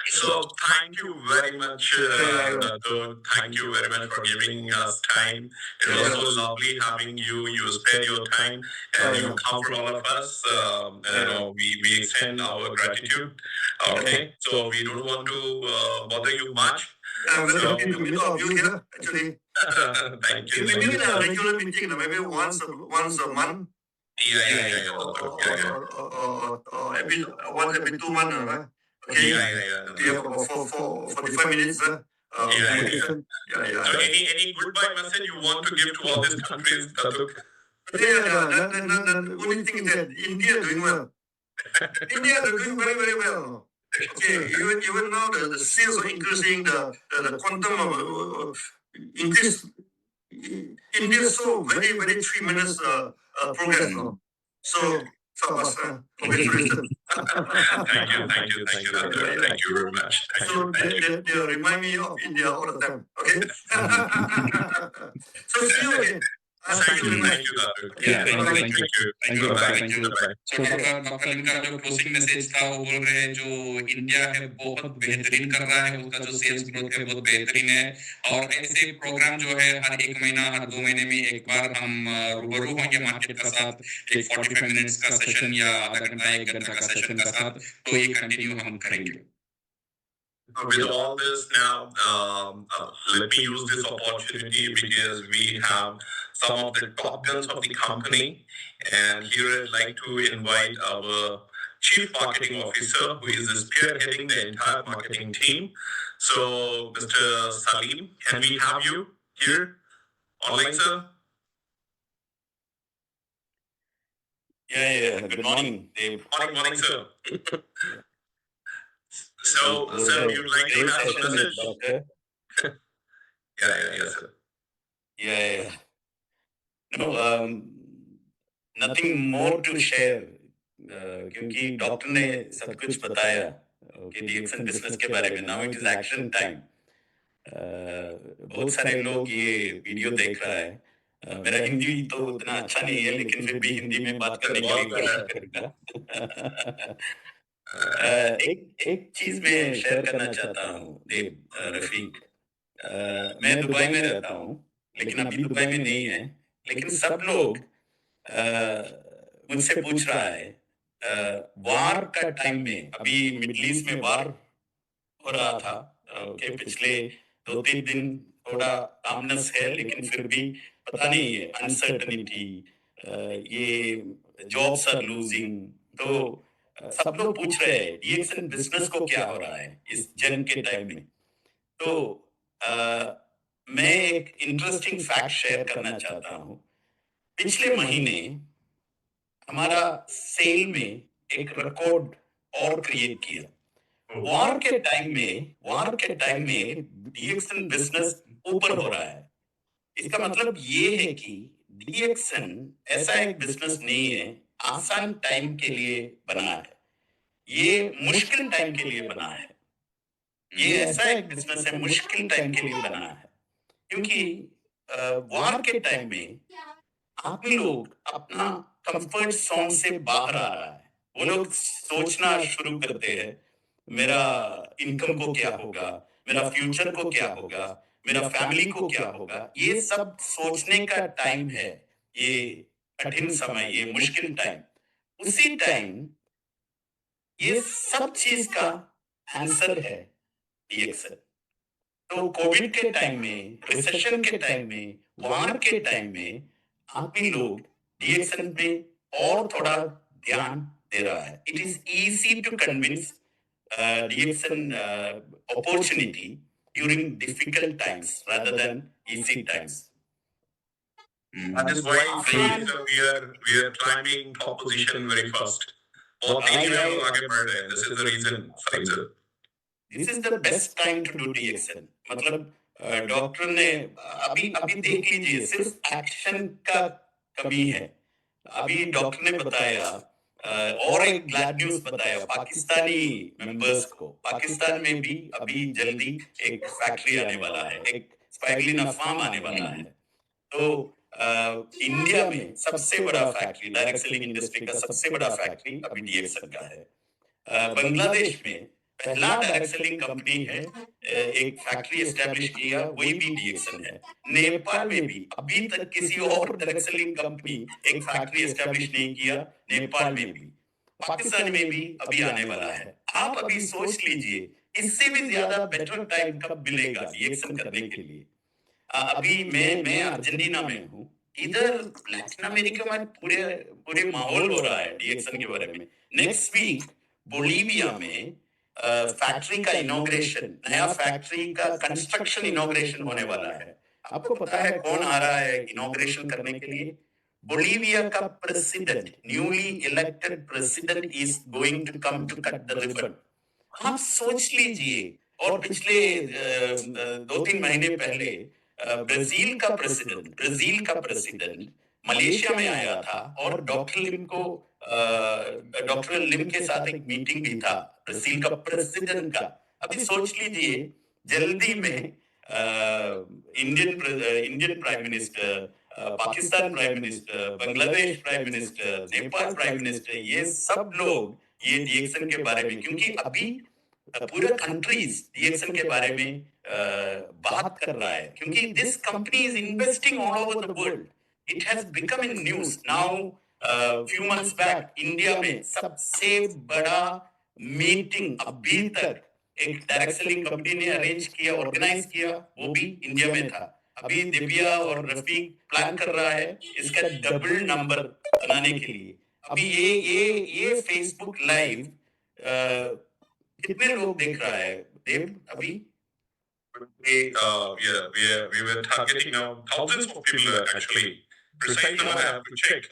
So thank you very much, Dato. Thank you very much for giving us time. It was so lovely having you. You spared your time and you come for all of us. We extend our gratitude. Okay, so we don't want to bother you much. I'm very happy to meet all of you here, actually. Thank you. Maybe in a regular meeting, maybe once a month. Yeah. Or every 2 months, right? Okay. We have about 45 minutes. Communication. So any goodbye message you want to give to all these countries, Datuk? The only thing is that India is doing well. India is doing very, very well. Okay, even now the sales are increasing, the quantum of increase. India is so very, very tremendous progress now. So, congratulations. Thank you, Datuk. Thank you very much. So they remind me of India all the time. Okay. So see you again. Thank you, Datuk. Yeah, Thank you. Bye. So doctor लिंका जो closing message था वो बोल रहे हैं जो India है बहुत बेहतरीन कर रहा है, उसका जो सेल्स ग्रोथ है बहुत बेहतरीन है, और ऐसे प्रोग्राम जो है हर 1 महीना हर 2 महीने में एक बार हम रूबरू होंगे मार्केट का साथ, एक 45 मिनट्स का सेशन या आधा घंटा 1 घंटा का सेशन का साथ, तो ये कंटिन्यू हम करेंगे। With all this now, let me use this opportunity because we have some of the top guns of the company, and here I'd like to invite our Chief Marketing Officer, who is spearheading the entire marketing team. So, Mr. Salim, can we have you here online, sir? Yeah. Good morning, Dave. Morning, sir. So, sir, you'd like to have a message? Doctor. Yes, sir. Yeah. No, nothing more to share. क्योंकि doctor ने सब कुछ बताया कि DXN business के बारे में। Now it is action time. बहुत सारे लोग ये वीडियो देख रहा है। मेरा हिंदी तो उतना अच्छा नहीं है, लेकिन फिर भी हिंदी में बात करने की कोशिश करूंगा। एक चीज मैं शेयर करना चाहता हूँ देव रफीक। मैं दुबई में रहता हूँ, लेकिन अभी दुबई में नहीं है, लेकिन सब लोग मुझसे पूछ रहा है वार का टाइम में, अभी मिडिल ईस्ट में वार हो रहा था, ओके, पिछले 2-3 दिन थोड़ा कामनेस है, लेकिन फिर भी पता नहीं है, अनसर्टनिटी, ये जॉब्स आर लूजिंग, तो सब लोग पूछ रहे हैं DXN बिजनेस को क्या हो रहा है इस जंग के टाइम में। तो मैं एक इंटरेस्टिंग फैक्ट शेयर करना चाहता हूँ। पिछले महीने हमारा सेल में एक रिकॉर्ड और क्रिएट किया। वार के टाइम में DXN बिजनेस ऊपर हो रहा है। इसका मतलब ये है कि DXN ऐसा एक बिजनेस नहीं है आसान टाइम के लिए बना है, ये मुश्किल टाइम के लिए बना है। ये ऐसा एक बिजनेस है मुश्किल टाइम के लिए बना है, क्योंकि वार के टाइम में आदमी लोग अपना कंफर्ट जोन से बाहर आ रहा है। वो लोग सोचना शुरू करते हैं, मेरा इनकम को क्या होगा, मेरा फ्यूचर को क्या होगा, मेरा फैमिली को क्या होगा। ये सब सोचने का टाइम है, ये कठिन समय, ये मुश्किल टाइम। उसी टाइम ये सब चीज का आंसर है DXN। तो कोविड के टाइम में, रिसेशन के टाइम में, वार के टाइम में आदमी लोग DXN पे और थोड़ा ध्यान दे रहा है। It is easy to convince DXN opportunity during difficult times rather than easy times. That is why we are climbing top position very fast. बहुत तेजी में हम आगे बढ़ रहे हैं. This is the reason, Faisal. This is the best time to do DXN. मतलब doctor ने अभी देख लीजिए, सिर्फ एक्शन का कमी है। अभी डॉक्टर ने बताया और एक ग्लैड न्यूज बताया पाकिस्तानी मेंबर्स को, पाकिस्तान में भी अभी जल्दी एक फैक्ट्री आने वाला है, एक स्पाइरुलिना फार्म आने वाला है। तो इंडिया में सबसे बड़ा फैक्ट्री, डायरेक्ट सेलिंग इंडस्ट्री का सबसे बड़ा फैक्ट्री अभी डीएक्सन का है। बांग्लादेश में पहला डायरेक्ट सेलिंग कंपनी है, एक फैक्ट्री एस्टेब्लिश किया, वही भी डीएक्सन है। नेपाल में भी अभी तक किसी और डायरेक्ट सेलिंग कंपनी एक फैक्ट्री एस्टेब्लिश नहीं किया, नेपाल में भी। पाकिस्तान में भी अभी आने वाला है। आप अभी सोच लीजिए, इससे भी ज्यादा बेटर टाइम कब मिलेगा डीएक्सन करने के लिए। अभी मैं अर्जेंटीना में हूँ, इधर लैटिन अमेरिका में पूरे पूरे माहौल हो रहा है डीएक्सन के बारे में। नेक्स्ट वीक बोलीविया में फैक्ट्री का इनॉग्रेशन, नया फैक्ट्री का कंस्ट्रक्शन इनॉग्रेशन होने वाला है। आपको पता है कौन आ रहा है इनॉग्रेशन करने के लिए? बोलीविया का president, newly elected president is going to come to cut the ribbon. आप सोच लीजिए। और पिछले 2-3 महीने पहले ब्राजील का प्रेसिडेंट मलेशिया में आया था और डॉक्टर लिम के साथ एक मीटिंग भी था ब्राजील का प्रेसिडेंट का। अभी सोच लीजिए, जल्दी में Indian prime minister, Pakistan prime minister, Bangladesh prime minister, Nepal prime minister, ये सब लोग ये डीएक्सन के बारे में, क्योंकि अभी पूरा कंट्रीज डीएक्सन के बारे में बात कर रहा है, क्योंकि this company is investing all over the world. It has become in news now. Few months back India में सबसे बड़ा मीटिंग अभी तक एक डायरेक्ट सेलिंग कंपनी ने अरेंज किया, ऑर्गेनाइज किया, वो भी इंडिया में था। अभी दिव्या और रफीक प्लान कर रहा है इसका डबल नंबर बनाने के लिए। अभी ये फेसबुक लाइव कितने लोग देख रहा है देव अभी? We were targeting thousands of people actually. Precisely, I have to check.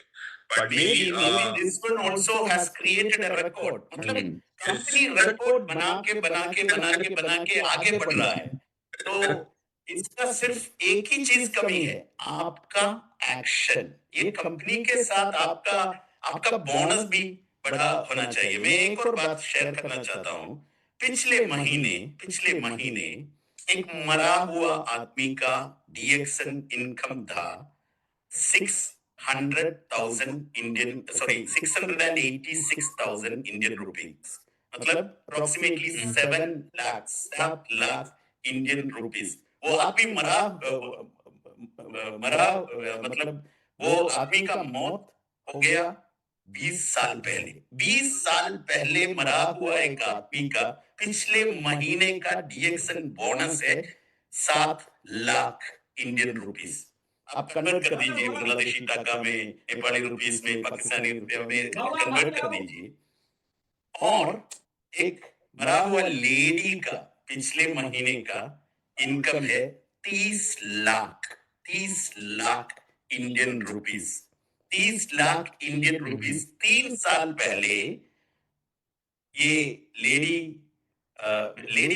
But maybe this one also has created a record. मतलब कंपनी रिकॉर्ड बना के आगे बढ़ रहा है। तो इसका सिर्फ एक ही चीज कमी है, आपका एक्शन। ये कंपनी के साथ आपका बोनस भी बड़ा होना चाहिए। मैं एक और बात शेयर करना चाहता हूँ। पिछले महीने एक मरा हुआ आदमी का डीएक्सन इनकम था 686,000 इंडियन रुपीज, मतलब अप्रोक्सीमेटली 7 लाख इंडियन रुपीज। वो आदमी मरा मतलब वो आदमी का मौत हो गया 20 साल पहले। 20 साल पहले मरा हुआ एक आदमी का पिछले महीने का डीएक्सन बोनस है 7 लाख इंडियन रुपीज। आप कन्वर्ट कर दीजिए बांग्लादेशी टका में, नेपाली रुपीस में, पाकिस्तानी रुपये में कन्वर्ट कर दीजिए। और एक मरा हुआ लेडी का पिछले महीने का इनकम है 30 lakh Indian rupees. 30 lakh Indian rupees 3 साल पहले ये लेडी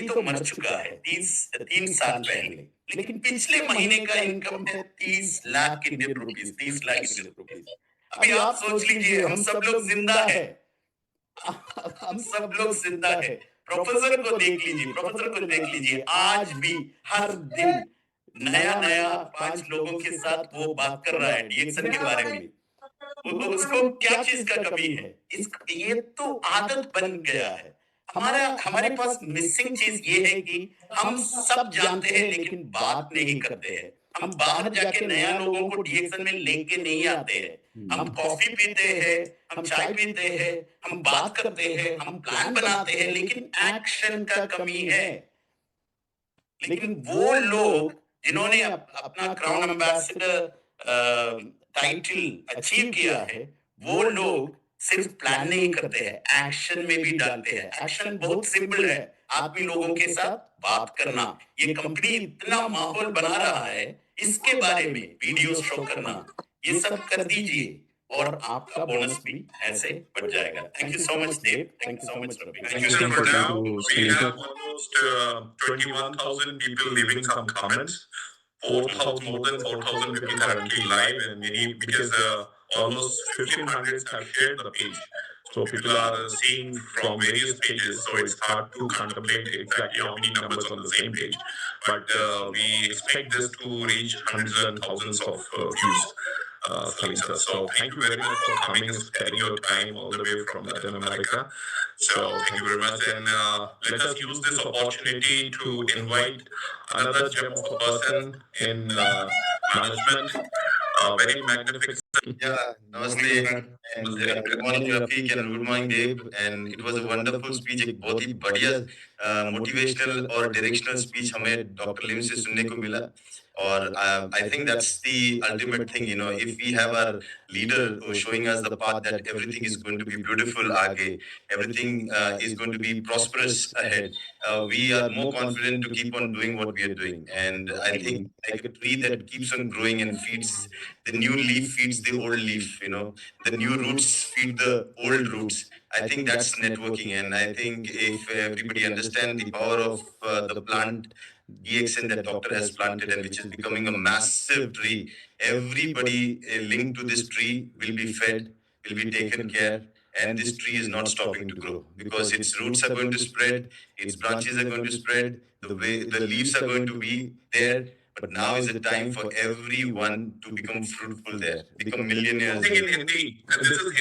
तो मर चुका है 3 साल पहले, लेकिन पिछले महीने का इनकम है 30 lakh Indian rupees. 30 lakh Indian rupees. अभी आप सोच लीजिए, हम सब लोग जिंदा है। प्रोफेसर को देख लीजिए, आज भी हर दिन नया 5 लोगों के साथ वो बात कर रहा है डीएक्सन के बारे में। उसको क्या चीज का कमी है? ये तो आदत बन गया है। हमारे पास मिसिंग चीज ये है कि हम सब जानते हैं लेकिन बात नहीं करते हैं। हम बाहर जाके नया लोगों को डीएक्सन में लेके नहीं आते हैं। हम कॉफी पीते हैं, हम चाय पीते हैं, हम बात करते हैं, हम प्लान बनाते हैं, लेकिन एक्शन का कमी है। लेकिन वो लोग जिन्होंने अपना क्राउन एम्बेसडर टाइटल अचीव किया है, वो लोग सिर्फ प्लान नहीं करते हैं, एक्शन में भी डालते हैं। एक्शन बहुत सिंपल है, आदमी लोगों के साथ बात करना। ये कंपनी इतना माहौल बना रहा है, इसके बारे में वीडियो शो करना, ये सब कर दीजिए और आपका बोनस भी ऐसे बढ़ जाएगा। Thank you so much Dev, thank you so much Ravi. Thank you, sir. For now, we have almost 21,000 people leaving some comments. 4,000, more than 4,000 people currently live, and many because almost 1,500 have shared the page. So people are seeing from various pages, so it's hard to contemplate exactly how many numbers on the same page. But we expect this to reach hundreds and thousands of views. Salim sir. So thank you very much for coming, sparing your time all the way from Latin America. So thank you very much, and let us use this opportunity to invite another gem of a person in management, very magnificent. Yeah, namaste and good morning Rafiq and good morning Dave, and it was a wonderful speech. एक बहुत ही बढ़िया motivational और directional speech हमें doctor लिम से सुनने को मिला. Or I think that's the ultimate thing, you know, if we have our leader showing us the path that everything is going to be beautiful aage, everything is going to be prosperous ahead, we are more confident to keep on doing what we are doing. And I think like a tree that keeps on growing and feeds, the new leaf feeds the old leaf, you know, the new roots feed the old roots. I think that's networking, and I think if everybody understands the power of the plant DXN that doctor has planted and which is becoming a massive tree, everybody linked to this tree will be fed, will be taken care, and this tree is not stopping to grow because its roots are going to spread, its branches are going to spread, the leaves are going to be there. But now is the time for everyone to become fruitful there, become millionaires. In Hindi, this is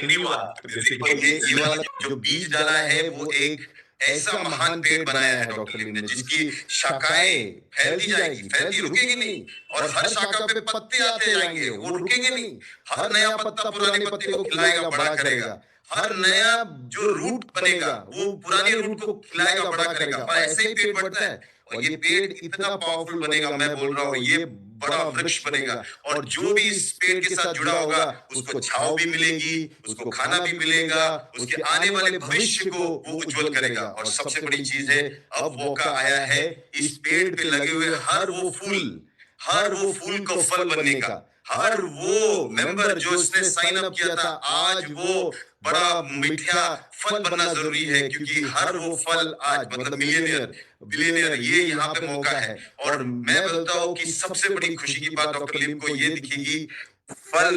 Hindi बात basically. ये वाला जो बीज डाला है वो एक ऐसा महान पेड़ बनाया है डॉक्टर लिम ने, जिसकी शाखाएं फैलती जाएगी, फैलती रुकेगी नहीं, और हर शाखा पे पत्ते आते जाएंगे, वो रुकेंगे नहीं. हर नया पत्ता पुराने पत्ते को खिलाएगा, बड़ा करेगा. हर नया जो रूट बनेगा वो पुराने रूट को खिलाएगा, बड़ा करेगा. और ऐसे ही पेड़ बढ़ता है, और ये पेड़ इतना पावरफुल बनेगा, मैं बोल रहा हूँ, ये बड़ा वृक्ष बनेगा. और जो भी इस पेड़ के साथ जुड़ा होगा उसको छांव भी मिलेगी, उसको खाना भी मिलेगा, उसके आने वाले भविष्य को वो उज्जवल करेगा. और सबसे बड़ी चीज है, अब मौका आया है इस पेड़ पे लगे हुए हर वो फूल को फल बनने का. हर वो मेंबर जो इसने साइन अप किया था, आज वो बड़ा मीठा फल बनना जरूरी है, क्योंकि हर वो फल आज मतलब बिलियनियर ये यहाँ पे मौका है. और मैं बोलता हूँ कि सबसे बड़ी खुशी की बात डॉक्टर लिम को ये दिखेगी, फल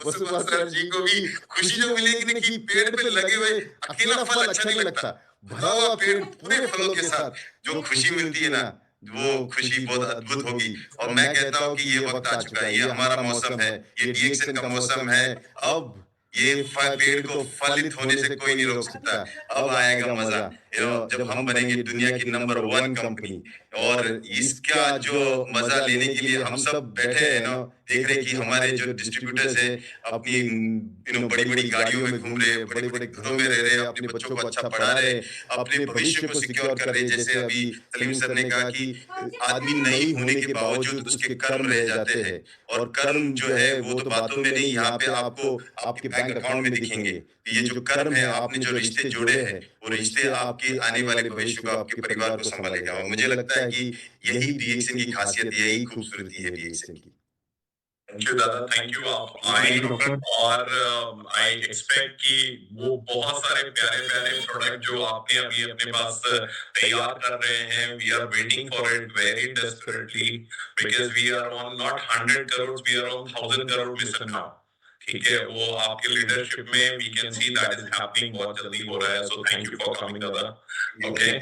वसुमा सर जी को भी खुशी जो मिलेगी ना कि पेड़ पे लगे हुए अकेला फल अच्छा नहीं लगता, भरा हुआ पेड़ पूरे फलों के साथ जो खुशी मिलती है ना, वो खुशी बहुत अद्भुत होगी. और मैं कहता हूँ कि ये वक्त आ चुका है, ये हमारा मौसम है, ये DXN का मौसम है. अब ये पेड़ को फलित होने से कोई नहीं रोक सकता. अब आएगा मजा, जब हम बनेंगे दुनिया की नंबर 1 कंपनी. और इसका जो मजा लेने के लिए हम सब बैठे हैं ना, देख रहे कि हमारे जो डिस्ट्रीब्यूटर्स है अपनी बड़ी गाड़ियों में घूम रहे, बड़े घरों में रह रहे, अपने बच्चों को अच्छा पढ़ा रहे, अपने भविष्य को सिक्योर कर रहे. जैसे अभी सलीम सर ने कहा कि आदमी नहीं होने के बावजूद उसके कर्म रह जाते हैं, और कर्म जो है वो तो बातों में नहीं, यहाँ पे आपको आपके बैंक अकाउंट में दिखेंगे. ये जो कर्म है, आपने जो रिश्ते जोड़े हैं, वो रिश्ते आपके आने वाले भविष्य को, आपके परिवार को संभालेगा. और मुझे लगता है कि यही DXN की खासियत, यही खूबसूरती है DXN की. Thank you, Dada. Thank you. और I expect कि वो बहुत सारे प्यारे प्रोडक्ट जो आपने अभी अपने पास तैयार कर रहे हैं, we are waiting for it very desperately because we are on not 100 crores, we are on 1,000 crore mission now. ठीक है, वो आपके लीडरशिप में we can see that is happening, बहुत जल्दी हो रहा है. So thank you for coming, Dada. Okay,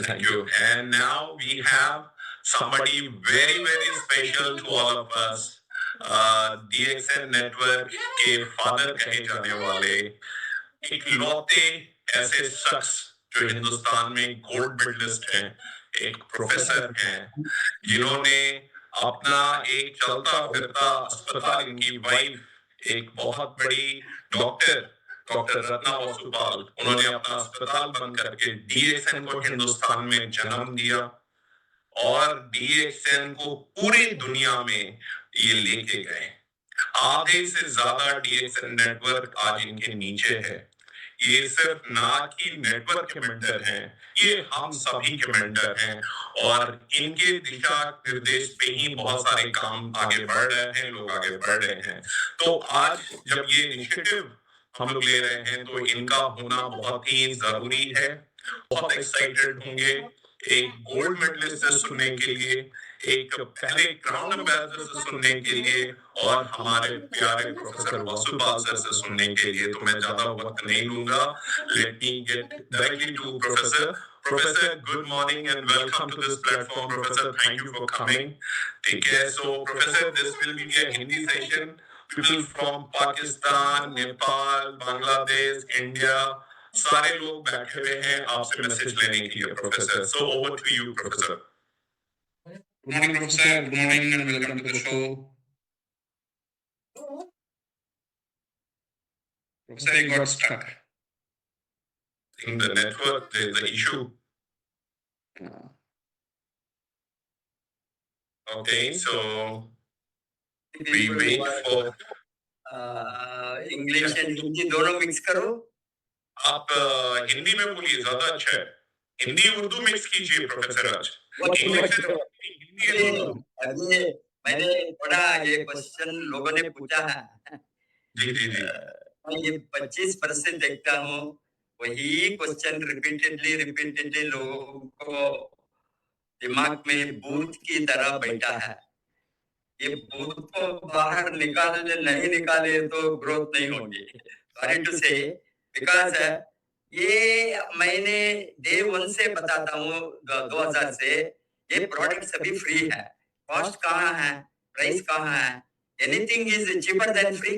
thank you. And now we have somebody very special to all of us. DXN network के फादर कहे जाने वाले इकलौते ऐसे शख्स जो हिंदुस्तान में गोल्ड मेडलिस्ट हैं, एक प्रोफेसर हैं, जिन्होंने अपना एक चलता फिरता अस्पताल, इनकी वाइफ एक बहुत बड़ी डॉक्टर रत्ना वसुपाल, उन्होंने अपना अस्पताल बंद करके DXN को हिंदुस्तान में जन्म दिया, और DXN को पूरी दुनिया में ये लेके गए. आधे से ज्यादा DXN नेटवर्क आज इनके नीचे है. ये सिर्फ ना कि नेटवर्क के मेंटर हैं, ये हम सभी के मेंटर हैं, और इनके दिशा निर्देश पे ही बहुत सारे काम आगे बढ़ रहे हैं, लोग आगे बढ़ रहे हैं. तो आज जब ये इनिशिएटिव हम लोग ले रहे हैं, तो इनका होना बहुत ही जरूरी है. बहुत एक्साइटेड होंगे एक गोल्ड मेडलिस्ट से सुनने के लिए, एक पहले क्राउन एम्बेसडर से सुनने के लिए, और हमारे प्यारे प्रोफेसर वासुपाल सर से सुनने के लिए, तो मैं ज्यादा वक्त नहीं लूंगा. Let me get directly to professor. Professor, good morning and welcome to this platform. Professor, thank you for coming. Take care. So, Professor, this will be a Hindi session. People from Pakistan, Nepal, Bangladesh, India, सारे लोग बैठे हुए हैं आपसे message लेने के लिए, professor. So, over to you, Professor. Good morning, Professor. Good morning and welcome to the show. Professor, you got stuck. In the network, there is an issue. Okay, so we wait for English and Hindi दोनों mix करो. आप हिंदी में बोलिए, ज्यादा अच्छा है. Hindi Urdu mix कीजिए professor आज. अभी मैंने पढ़ा ये क्वेश्चन लोगों ने पूछा है. जी जी जी. मैं ये 25% देखता हूँ, वही क्वेश्चन रिपीटेडली लोगों को दिमाग में भूत की तरह बैठा है. ये भूत को बाहर नहीं निकाले तो ग्रोथ नहीं होगी. सॉरी टू से, बिकॉज ये मैंने डे 1 से बताता हूँ 2000 से, ये प्रोडक्ट सभी फ्री है. कॉस्ट कहाँ है, प्राइस कहाँ है, anything is cheaper than free.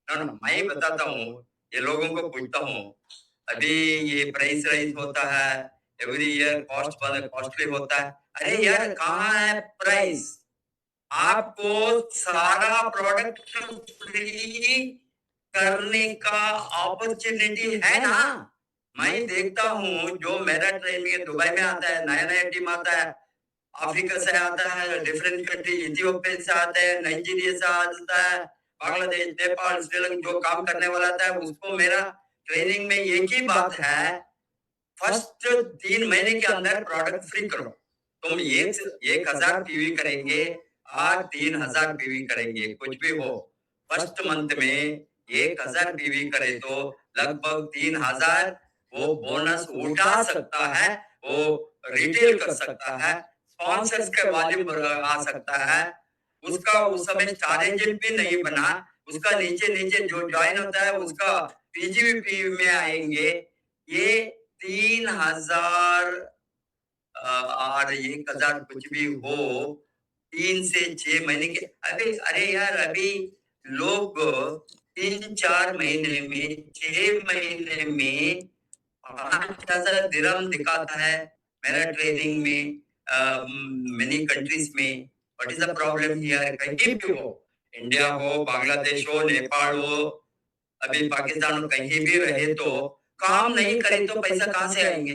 No, मैं बताता हूँ, ये लोगों को पूछता हूँ, अभी ये प्राइस राइज होता है, एवरी ईयर कॉस्टली होता है. अरे यार, कहाँ है प्राइस? आपको सारा प्रोडक्ट फ्री करने का अपॉर्चुनिटी है ना. मैं देखता हूँ जो मेरा ट्रेनिंग दुबई में आता है, नया टीम आता है, अफ्रीका से आता है, डिफरेंट कंट्री, इथियोपिया से आता है, नाइजीरिया से आता है, बांग्लादेश, नेपाल, श्रीलंका, जो काम करने वाला आता है, उसको मेरा ट्रेनिंग में एक ही बात है, फर्स्ट 3 महीने के अंदर प्रोडक्ट फ्री करो. तुम 1000 पीवी करेंगे और 3000 पीवी करेंगे, कुछ भी हो, फर्स्ट मंथ में 1000 पीवी करे तो लगभग 3000 वो बोनस उठा सकता है, वो रिटेल कर सकता है, स्पॉन्सर्स के वॉल्यूम आ सकता है. उसका उस समय स्टार एजेंट भी नहीं बना, उसका नीचे जो ज्वाइन होता है उसका पीजीवीपी में आएंगे. ये 3000 और 1000 कुछ भी हो, 3 से 6 महीने के. अरे यार, अभी लोग 3-4 महीने में, 6 महीने में 5000 दिरहम दिखाता है मेरा ट्रेनिंग में, मेनी कंट्रीज में. What is the problem here? कहीं भी हो, इंडिया हो, बांग्लादेश हो, नेपाल हो, अभी पाकिस्तान हो, कहीं भी रहे तो काम नहीं करे तो पैसा कहाँ से आएंगे?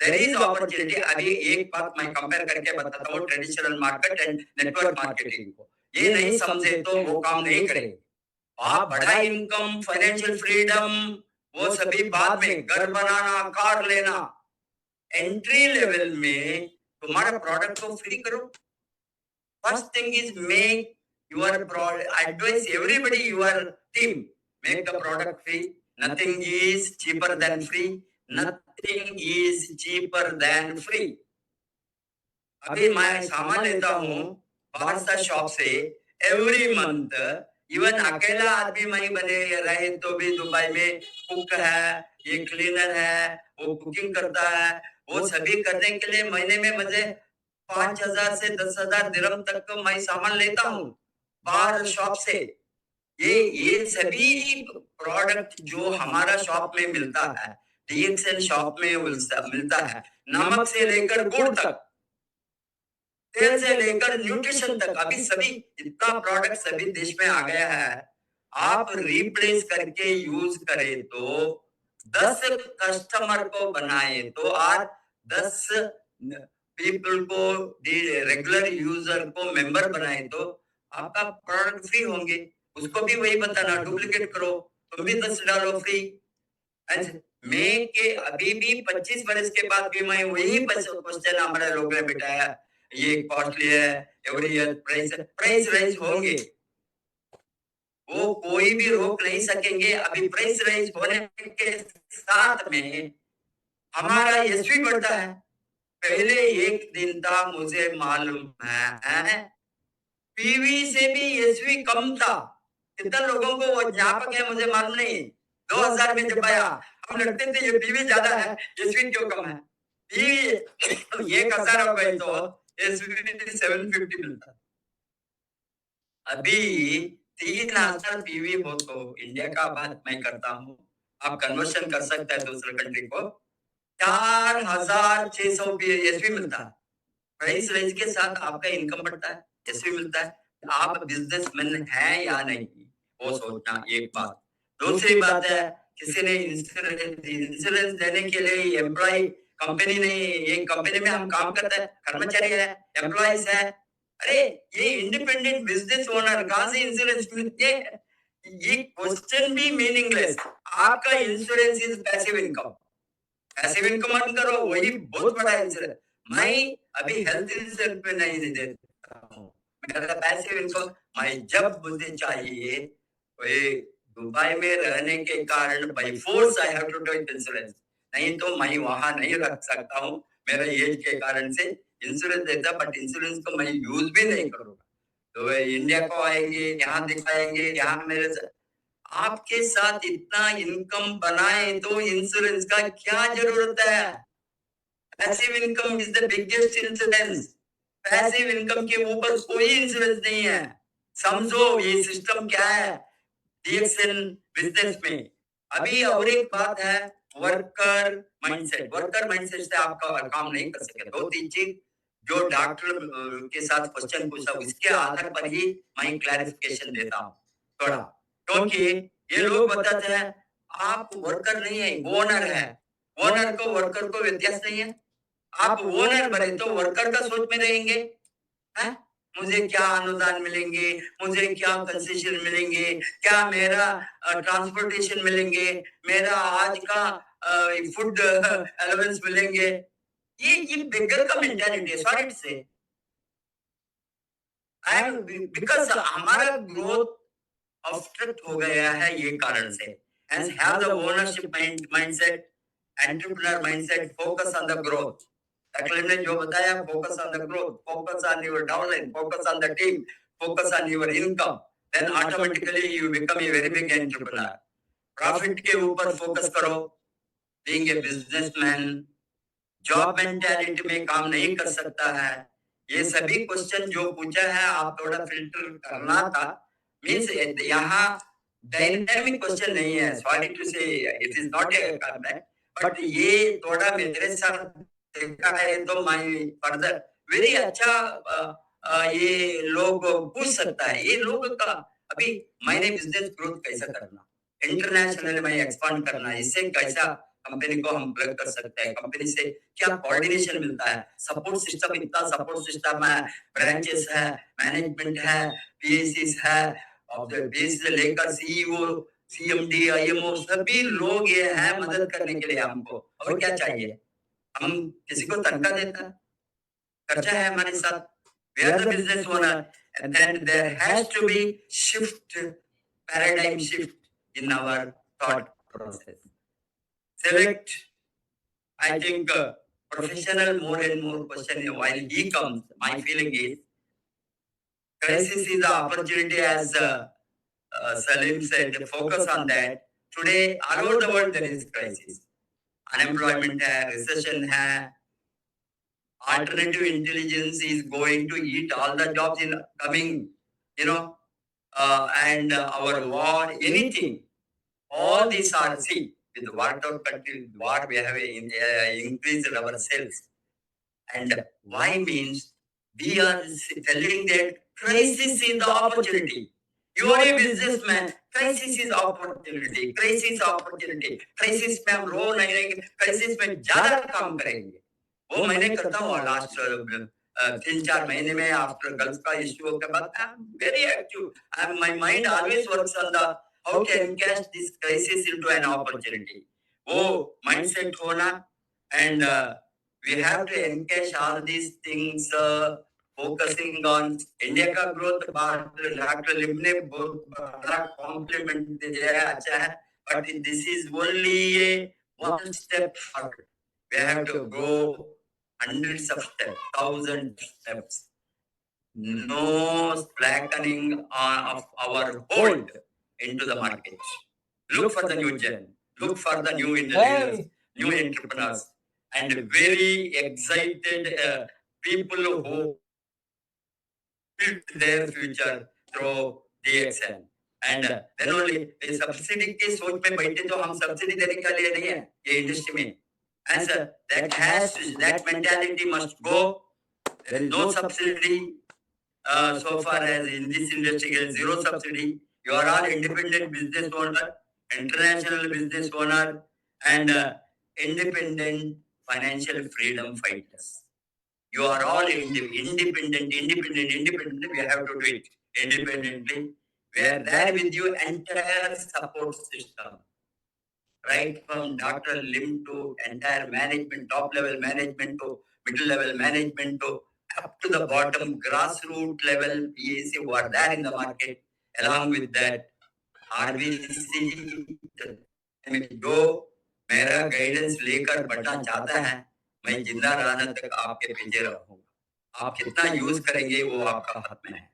There is opportunity. अभी एक बात मैं कंपेयर करके बताता हूँ, traditional market and network marketing को. ये नहीं समझे तो वो काम नहीं करेंगे. आप बड़ा इनकम, फाइनेंशियल फ्रीडम, वो सभी बाद में, घर बनाना, कार लेना, एंट्री लेवल में तुम्हारा प्रोडक्ट को फ्री करो. First thing is make your product, advice everybody, your team, make the product free. Nothing is cheaper than free. Nothing is cheaper than free. अभी मैं सामान लेता हूँ बाहर से शॉप से, एवरी मंथ, इवन अकेला आदमी मैं बने रहे तो भी दुबई में कुक है, ये क्लीनर है, वो कुकिंग करता है, वो सभी करने के लिए महीने में मुझे 5000 से 10,000 दिरहम तक मैं सामान लेता हूँ बाहर शॉप से. ये सभी प्रोडक्ट जो हमारा शॉप में मिलता है, डीएक्सएल शॉप में मिलता है, नमक से लेकर गुड़ तक, तेल से लेकर न्यूट्रिशन तक, अभी सभी इतना प्रोडक्ट सभी देश में आ गया है. आप रिप्लेस करके यूज करें तो 10 कस्टमर को बनाए तो आज 10 पीपल को, रेगुलर यूजर को मेंबर बनाए तो आपका प्रोडक्ट फ्री होंगे. उसको भी वही बताना, डुप्लीकेट करो, तुम भी 10 डालो फ्री. मैं के अभी भी 25 वर्ष के बाद भी मैं वही क्वेश्चन हमारे लोगों ने बिठाया, ये कॉस्टली है, एवरी ईयर प्राइस राइज होंगे, वो कोई भी रोक नहीं सकेंगे. अभी प्राइस राइज होने के साथ में हमारा एसपी बढ़ता है. पहले एक दिन था, मुझे मालूम है पीवी से भी एसवी कम था। कितने लोगों को वो ज्ञापक है मुझे मालूम नहीं। 2000 में जब आया हम लगते थे ये पीवी ज्यादा है, एसवी क्यों कम है? पीवी 1000 हो गई तो एसवी 750 मिलता। अभी 3000 पीवी हो तो इंडिया का बात मैं करता हूँ, आप कन्वर्शन कर सकते हैं दूसरे कंट्री को, 4600 एसवी मिलता है। प्राइस रेंज के साथ आपका इनकम बढ़ता है, एसवी मिलता है। आप बिजनेसमैन हैं या नहीं, वो सोचना एक बात। दूसरी बात है, किसी ने इंश्योरेंस देने के लिए एम्प्लॉय कंपनी ने, एक कंपनी में हम काम करते हैं, कर्मचारी है, एम्प्लॉयज है, अरे ये इंडिपेंडेंट बिजनेस ओनर कहां से इंश्योरेंस मिलते हैं? ये क्वेश्चन भी मीनिंगलेस। आपका insurance is passive income. Passive income मत करो, वही बहुत बड़ा इंश्योरेंस। मैं अभी हेल्थ इंश्योरेंस पे नहीं देता हूँ, मेरा पैसिव इनकम मैं जब मुझे चाहिए, वही दुबई में रहने के कारण by force I have to take insurance, नहीं तो मैं वहां नहीं रख सकता हूँ मेरे एज के कारण से। इंश्योरेंस देता, बट इंश्योरेंस को मैं यूज भी नहीं करूंगा। तो इंडिया को आएंगे, यहाँ दिखाएंगे, यहाँ मेरे आपके साथ इतना इनकम बनाए तो इंश्योरेंस का क्या जरूरत है? Passive income is the biggest insurance. Passive income के ऊपर कोई इंश्योरेंस नहीं है। समझो ये सिस्टम क्या है डीएक्सएन बिजनेस में। अभी और एक बात है, वर्कर माइंडसेट। वर्कर माइंडसेट से आपका काम नहीं कर सके। 2-3 चीज जो डॉक्टर के साथ क्वेश्चन पूछा, उसके आधार पर ही मैं क्लैरिफिकेशन देता हूँ थोड़ा, क्योंकि ये लोग बताते हैं आप वर्कर नहीं है, ओनर है। ओनर को वर्कर को व्यत्यास नहीं है। आप ओनर बने तो वर्कर का सोच में रहेंगे, हैं? मुझे क्या अनुदान मिलेंगे, मुझे क्या कंसेशन मिलेंगे, क्या मेरा ट्रांसपोर्टेशन मिलेंगे, मेरा आज का फूड अलाउंस मिलेंगे। ये बेगर का मेंटालिटी है, सॉरी टू से। एंड बिकॉज़ हमारा ग्रोथ ऑब्स्ट्रक्ट हो गया है ये कारण से। Hence have the ownership mindset, entrepreneur mindset, focus on the growth. Acclaim ने जो बताया, focus on the growth, focus on your downline, focus on the team, focus on your income, then automatically you become a very big entrepreneur. Profit के ऊपर focus करो, being a businessman, job mentality में काम नहीं कर सकता है। ये सभी क्वेश्चन जो पूछा है आप थोड़ा फिल्टर करना था। मीन्स यहाँ डायनेमिक क्वेश्चन नहीं है, सॉरी टू से it is not a comment, but ये थोड़ा मेरे साथ देखा है तो मैं फर्दर वेरी अच्छा ये लोग पूछ सकता है। ये लोग का अभी मैंने बिजनेस ग्रोथ कैसा करना, इंटरनेशनल में एक्सपांड करना, इससे कैसा कंपनी को हम प्लग कर सकते हैं, कंपनी से क्या कोऑर्डिनेशन मिलता है, सपोर्ट सिस्टम, इतना सपोर्ट सिस्टम है, ब्रांचेस है, मैनेजमेंट है, पीएसीस है, और बेस से लेकर सीईओ, सीएमडी, आईएमओ सभी लोग ये हैं मदद करने के लिए हमको। और क्या चाहिए? हम किसी को तनख्वाह देता है, खर्चा है हमारे साथ। We are the business owner, and then there has to be paradigm shift in our thought process. Select, I think, professional more and more question while he comes. My feeling is, crisis is the opportunity, as Salim said, focus on that. Today, all over the world, there is crisis. Unemployment hai, recession hai, alternative intelligence is going to eat all the jobs in coming, and our war, anything. All these are, see, with what our country, what we have increased ourselves. And why means we are telling that crisis is the opportunity. You are a businessman, crisis is opportunity, crisis opportunity, crisis में हम रो नहीं रहेंगे, crisis में ज़्यादा काम करेंगे। वो मैंने करता हूँ लास्ट 3-4 महीने में आफ्टर गल्फ का इश्यू के बाद I am very active, my mind always works on the how to encash this crisis into an opportunity. वो mindset होना, and we have to encash all these things, focusing on India का growth बात doctor लिम ने बहुत बड़ा compliment दिया है, अच्छा है, but this is only a one step forward. We have to go hundreds of steps, 1,000 steps. no slackening of our hold into the market. Look for the new gen, look for the new intelligence, new entrepreneurs, and very excited people who build their future through DXN. And then only subsidy की सोच में बैठे तो हम subsidy देने के लिए नहीं है ये इंडस्ट्री में. And that mentality must go. There is no subsidy so far as in this industry. There is zero subsidy. You are all independent business owner, international business owner, and independent financial freedom fighters. You are all independent. We have to do it independently. We are there with you, entire support system. Right from Dr. Lim to entire management, top level management to middle level management to up to the bottom grassroots level PAC who are there in the market. Along with that, RVC में जो मेरा guidance लेकर बढ़ना चाहता है, मैं जिंदा रहने तक आपके पीछे रहूंगा. आप कितना यूज करेंगे वो आपका हाथ में है.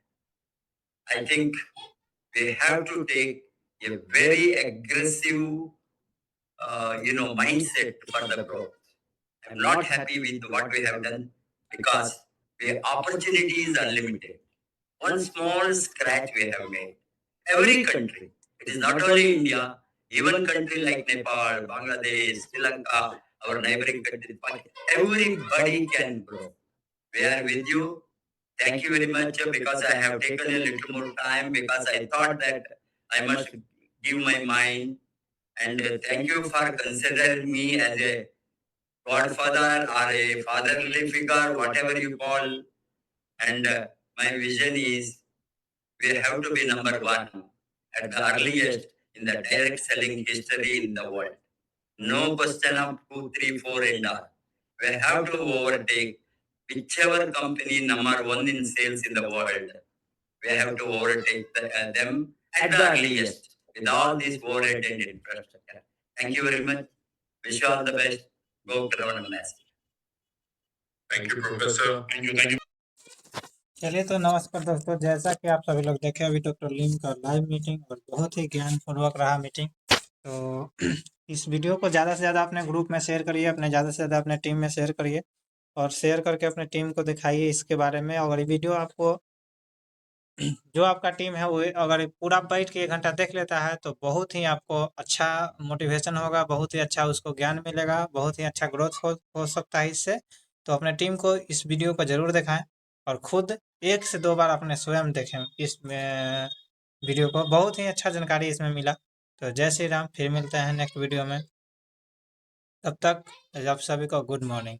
I think we have to take a very aggressive mindset for the growth. I'm not happy with what we have done because the opportunities are limited. One small scratch we have made. Every country, it is not only India, even country like Nepal, Bangladesh, Sri Lanka, our neighboring countries, everybody can grow. We are with you. Thank you very much because I have taken a little more time because I thought that I must give my mind. And thank you for considering me as a godfather or a fatherly figure, whatever you call. And my vision is we have to be number one at the earliest in the direct selling history in the world. No question of 2, 3, 4 and all. We have to overtake whichever company number one in sales in the world. We have to overtake them at the earliest with all these overhead and infrastructure. Thank you very much. Wish you all the best. Go Karavana Master. Thank you, Professor. Thank you. चलिए तो नमस्कार दोस्तों, जैसा कि आप सभी लोग देखे अभी डॉक्टर लिम का लाइव मीटिंग और बहुत ही ज्ञानपूर्वक रहा मीटिंग. तो इस वीडियो को ज़्यादा से ज़्यादा अपने ग्रुप में शेयर करिए, अपने ज़्यादा से ज़्यादा अपने टीम में शेयर करिए और शेयर करके अपने टीम को दिखाइए इसके बारे में. अगर ये वीडियो आपको जो आपका टीम है वो अगर पूरा बैठ के 1 घंटा देख लेता है तो बहुत ही आपको अच्छा मोटिवेशन होगा, बहुत ही अच्छा उसको ज्ञान मिलेगा, बहुत ही अच्छा ग्रोथ हो सकता है इससे. तो अपने टीम को इस वीडियो को ज़रूर दिखाएं और खुद 1 से 2 बार अपने स्वयं देखें इस वीडियो को. बहुत ही अच्छा जानकारी इसमें मिला. तो जय श्री राम. फिर मिलते हैं नेक्स्ट वीडियो में. तब तक आप सभी को गुड मॉर्निंग.